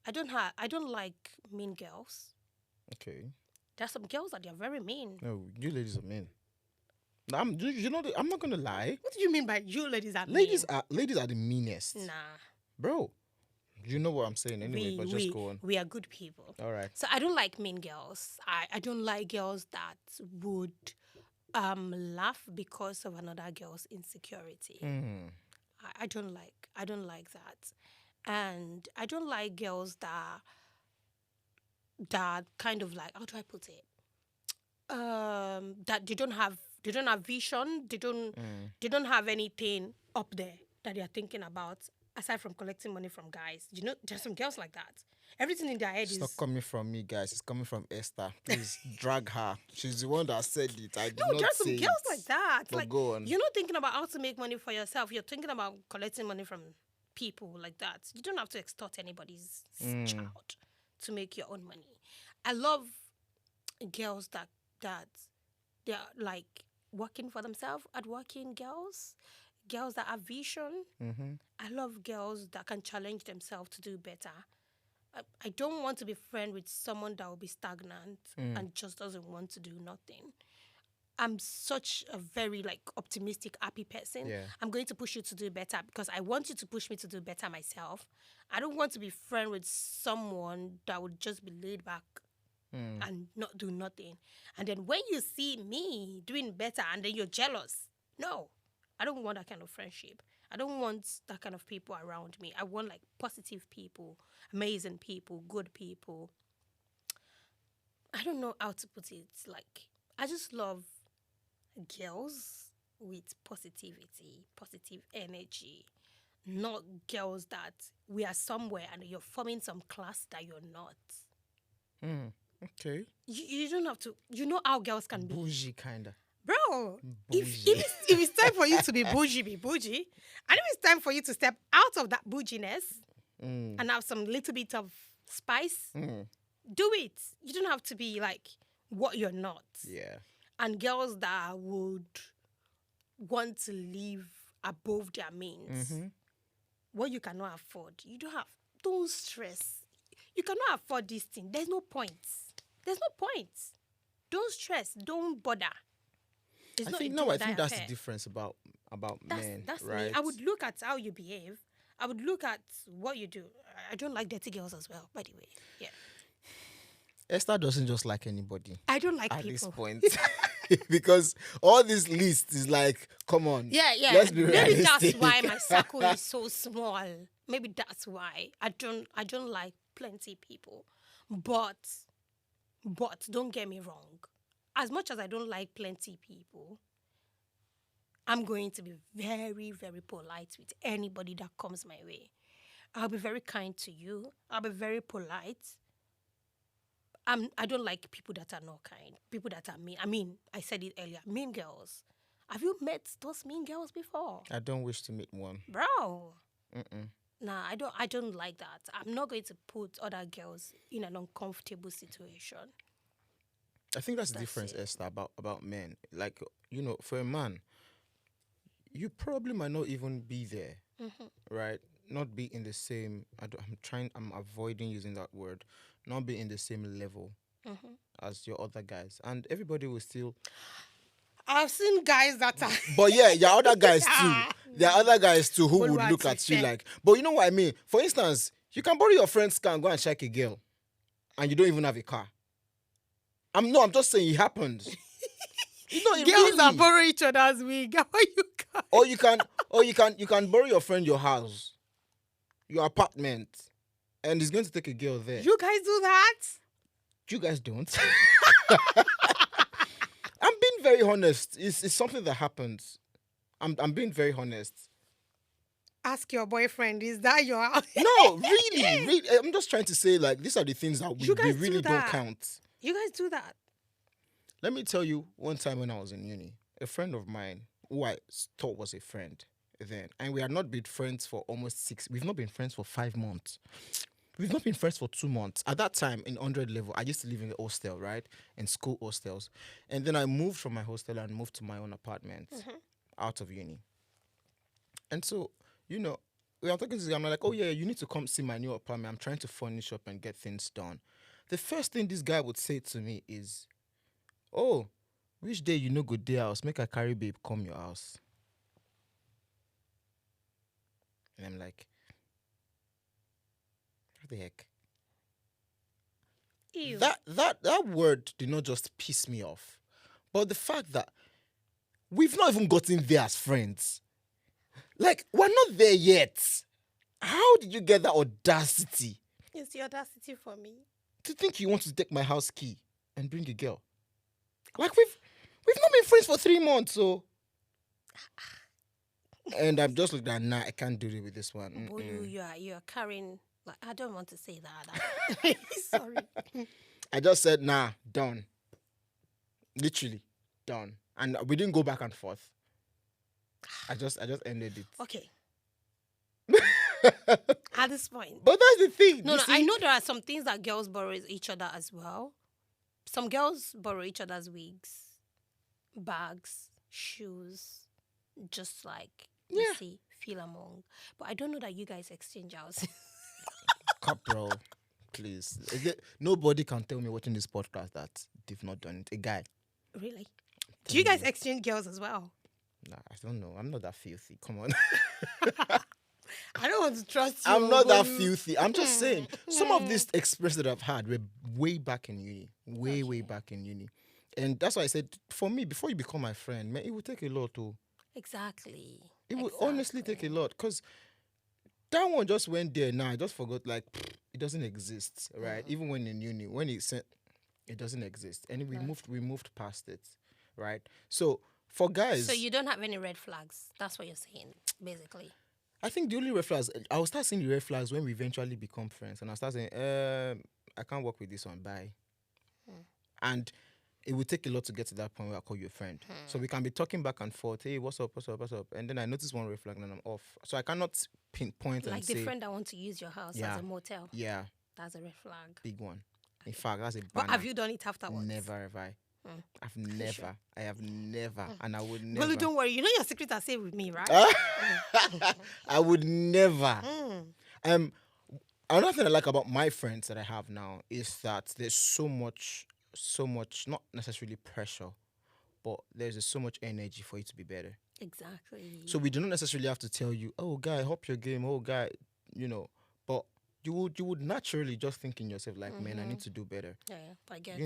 I don't like mean girls. Okay. There's some girls that they're very mean. No, you ladies are men. I'm not gonna lie. What do you mean by you ladies are Ladies mean? are the meanest, Nah. bro. You know what I'm saying anyway. we But just we go on. we are good people. All right. So I don't like mean girls. I don't like girls that would laugh because of another girl's insecurity. Mm. I don't like that. And I don't like girls that kind of like, how do I put it? That they don't have vision, they don't have anything up there that they are thinking about aside from collecting money from guys. You know, there's some girls like that. Everything in their head It's not is coming from me, guys. It's coming from Esther. Please drag her. She's the one that said it. I did no, not there's some say girls it. like that. But Like go on. you're not thinking about how to make money for yourself. You're thinking about collecting money from people like that. You don't have to extort anybody's child to make your own money. I love girls that they're like working for themselves, hardworking girls, girls that have vision. Mm-hmm. I love girls that can challenge themselves to do better. I don't want to be friend with someone that will be stagnant and just doesn't want to do nothing. I'm such a very like optimistic, happy person. Yeah. I'm going to push you to do better because I want you to push me to do better myself. I don't want to be friend with someone that would just be laid back and not do nothing. And then when you see me doing better and then you're jealous, no, I don't want that kind of friendship. I don't want that kind of people around me. I want like positive people, amazing people, good people. I don't know how to put it. Like, I just love girls with positivity, positive energy, not girls that we are somewhere and you're forming some class that you're not. Okay. You don't have to. You know how girls can be. Bougie kinda. Bro, if, Bougie. if it's time for you to be bougie, be bougie. And if it's time for you to step out of that bouginess and have some little bit of spice, do it. You don't have to be like what you're not. Yeah. And girls that would want to live above their means, what you cannot afford, you don't stress. You cannot afford this thing. There's no point. There's no point. Don't stress. Don't bother. It's not a do or I die think that's the affair. difference about men, That's right? me. I would look at how you behave. I would look at what you do. I don't like dirty girls as well, by the way. Yeah. Esther doesn't just like anybody I don't like at people. this point. Because all this list is like, come on. Yeah. Let's be Maybe that's realistic. why my circle is so small. Maybe that's why I don't like plenty people. But don't get me wrong. As much as I don't like plenty people, I'm going to be very, very polite with anybody that comes my way. I'll be very kind to you. I'll be very polite. I don't like people that are not kind, people that are mean. I mean, I said it earlier, mean girls. Have you met those mean girls before? I don't wish to meet one. Bro. Nah, I don't like that. I'm not going to put other girls in an uncomfortable situation. I think that's the That's difference, it. Esther, about men. Like, for a man, you probably might not even be there, right? Not be in the same. I'm avoiding using that word. Not be in the same level as your other guys, and everybody will still. I've seen guys that are But yeah, there are other guys too. There are other guys too who would Boluwati look at you said. like. But you know what I mean? For instance, you can borrow your friend's car and go and check a girl, and you don't even have a car. I'm just saying it happened. It girls really. that borrow each other's wig. How you guys? Or you can borrow your friend your house, your apartment, and he's going to take a girl there. You guys do that? You guys don't. I'm being very honest. It's something that happens. I'm being very honest. Ask your boyfriend, is that your house? No, really. I'm just trying to say, like, these are the things that we You guys do really don't that. count. You guys do that. Let me tell you, one time when I was in uni, a friend of mine, who I thought was a friend then, and we had not been friends for almost we've not been friends for 5 months. We've not been friends for 2 months. At that time, in 100 level, I used to live in the hostel, right? In school hostels. And then I moved from my hostel and moved to my own apartment out of uni. And so, we are talking to this guy. I'm like, oh, yeah, you need to come see my new apartment. I'm trying to furnish up and get things done. The first thing this guy would say to me is, oh, which day you no go day house? Make I carry babe come your house. And I'm like, what the heck? Ew. That word did not just piss me off, but the fact that we've not even gotten there as friends. Like, we're not there yet. How did you get that audacity It's the audacity for me. to think you want to take my house key and bring a girl? Like, we've not been friends for 3 months, so. And I'm just like, nah, I can't do it with this one. Boy, you are carrying. Like, I don't want to say that. Sorry. I just said, nah, done. Literally, done. And we didn't go back and forth. I just ended it. Okay. At this point. But that's the thing. No, you no, see? I know there are some things that girls borrow each other as well. Some girls borrow each other's wigs, bags, shoes, just like, you Yeah. see, feel among. But I don't know that you guys exchange houses. Cut, bro. Please. Nobody can tell me watching this podcast that they've not done it. A guy. Really? Do you guys exchange girls as well? Nah, I don't know. I'm not that filthy. Come on. I don't want to trust you. I'm not that Bolu. filthy. I'm just saying. Some of these experiences that I've had were way back in uni. Way back in uni. And that's why I said, for me, before you become my friend, man, it would take a lot to. Exactly. It would honestly take a lot. Because that one just went there. Now I just forgot, like, it doesn't exist, right? Even when in uni, when it said it doesn't exist. And we moved past it, right? So for guys, So you don't have any red flags. That's what you're saying, basically. I think the only red flags, I will start seeing the red flags when we eventually become friends. And I'll start saying, I can't work with this one, bye. And it will take a lot to get to that point where I call you a friend. So we can be talking back and forth, hey, what's up? And then I notice one red flag and I'm off. So I cannot pinpoint Like and the say, friend that wants to use your house Yeah. as a motel. yeah, That's a red flag. big one. In fact, that's a But banner. have you done it afterwards? Never have I. I've never. sure? I have never. And I would never. Well, don't worry. You know your secrets are safe with me, right? I would never. Another thing I like about my friends that I have now is that there's so much, not necessarily pressure, but there's so much energy for you to be better. Exactly. So we do not necessarily have to tell you, oh, guy, hop your game, oh, guy, but you would naturally just think in yourself, like, man, I need to do better. Yeah, I get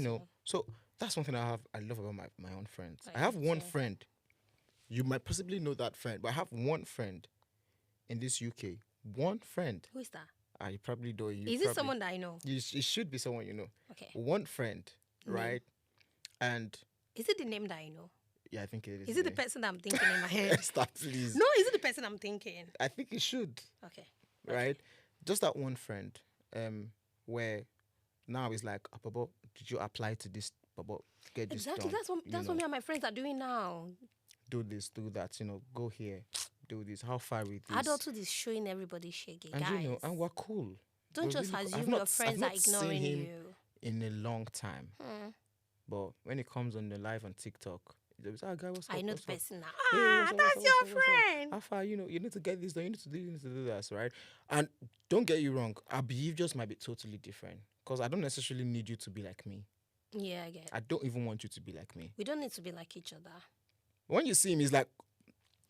So that's one thing I love about my own friends. I I have get one you. friend. You might possibly know that friend, but I have one friend in this UK. One friend. Who is that? You probably know. Is it someone that I know? It should be someone you know. Okay. One friend, Name. right? And Is it the name that I know? yeah, I think it is. Is it the person that I'm thinking in my head? Stop, please. No, is it the person I'm thinking? I think it should, Okay. right? Just that one friend, where now it's like, Babo, did you apply to this? Babo, get this Exactly. done. That's what me and my friends are doing now. Do this, do that. Go here, do this. How far with this? Adulthood is showing everybody shaky, And guys. and we're cool. Don't We're just really cool. assume your friends are ignoring seen him you. in a long time. But when it comes on the live on TikTok, they'll be like, guy, what's up? I know the what's up? person now. Hey, Ah, what's up, that's what's up, your what's up, what's up? friend. How far, you need to get this done, you need to do this, you need to do that, right? And don't get you wrong, our behaviors might be totally different. Because I don't necessarily need you to be like me. Yeah, I get it. I don't even want you to be like me. We don't need to be like each other. When you see him, he's like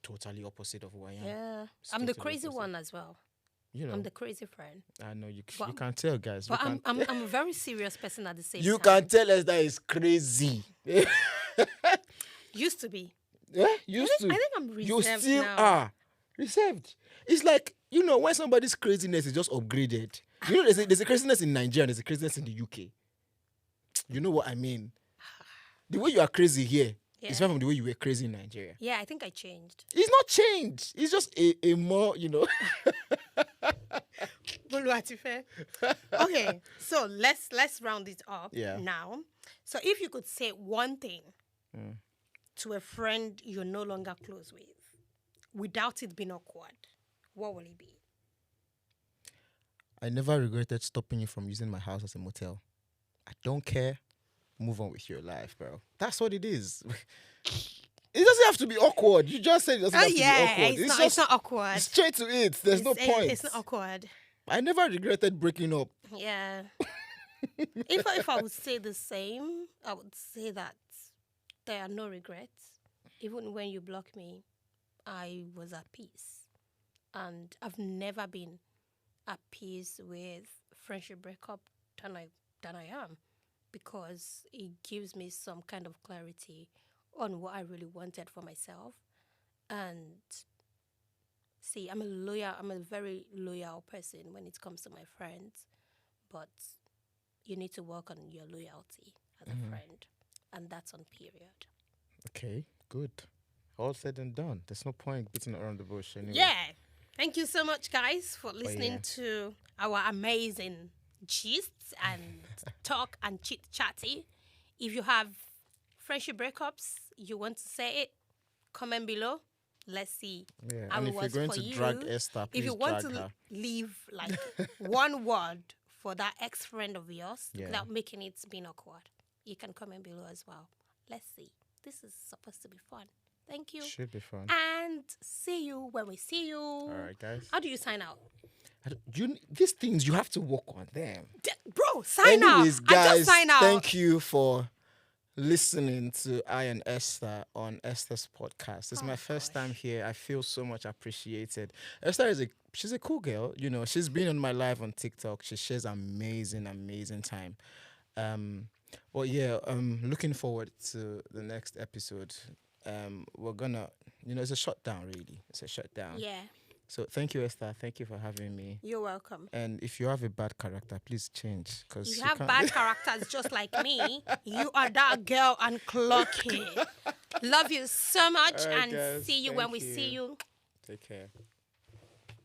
totally opposite of who I am. Yeah. It's I'm the totally crazy opposite. one as well. I'm the crazy friend. I know you But- can't tell, guys. But You I'm can't- a very serious person at the same you time. can tell us that it's crazy. Used to be. Yeah, used to. I think I'm You reserved still now. are reserved. It's like, when somebody's craziness is just upgraded. There's a craziness in Nigeria, there's a craziness in the UK. You know what I mean? The way you are crazy here is Yeah. different from the way you were crazy in Nigeria. Yeah, I think I changed. It's not changed. It's just a more, Boluwatife. Okay, so let's round it up Yeah. now. So if you could say one thing to a friend you're no longer close with, without it being awkward, what will it be? I never regretted stopping you from using my house as a motel. I don't care. Move on with your life, bro. That's what it is. It doesn't have to be awkward. You just said it doesn't Oh have to be yeah, awkward. it's not. It's Just not awkward. straight to it. There's no point. It's not awkward. I never regretted breaking up. Yeah. If I would say the same, I would say that there are no regrets. Even when you block me, I was at peace, and I've never been at peace with friendship breakup than I am, because it gives me some kind of clarity on what I really wanted for myself. And see, I'm a very loyal person when it comes to my friends, but you need to work on your loyalty as a friend, and that's on period. Okay, good. All said and done. There's no point beating around the bush anyway. Yeah. Thank you so much, guys, for yeah. listening to our amazing gists and talk and chit chatty. If you have friendship breakups, you want to say it, comment below. Let's see Yeah. how And it if you're was going for to you. drag Esther, please If you want drag to her. leave like one word for that ex-friend of yours Yeah. without making it being awkward, you can comment below as well. Let's see. This is supposed to be fun. Thank you. Should be fun. And see you when we see you. All right, guys. How do you sign out? These things, you have to work on them. Bro, sign Anyways, out. I guys, just sign out. thank you for listening to I and Esther on Esther's podcast. It's my first time here. I feel so much appreciated. Esther she's a cool girl. You know, she's been on my live on TikTok. She shares amazing time. Well, yeah, looking forward to the next episode. We're gonna, it's a shutdown, really. It's a shutdown. Yeah, So thank you, Esther. Thank you for having me. you're welcome. And if you have a bad character, please change. Because If you have bad characters just like me, you are that girl and clock it. Love you so much, All right, and guys, see you when thank we see you. you. Take care.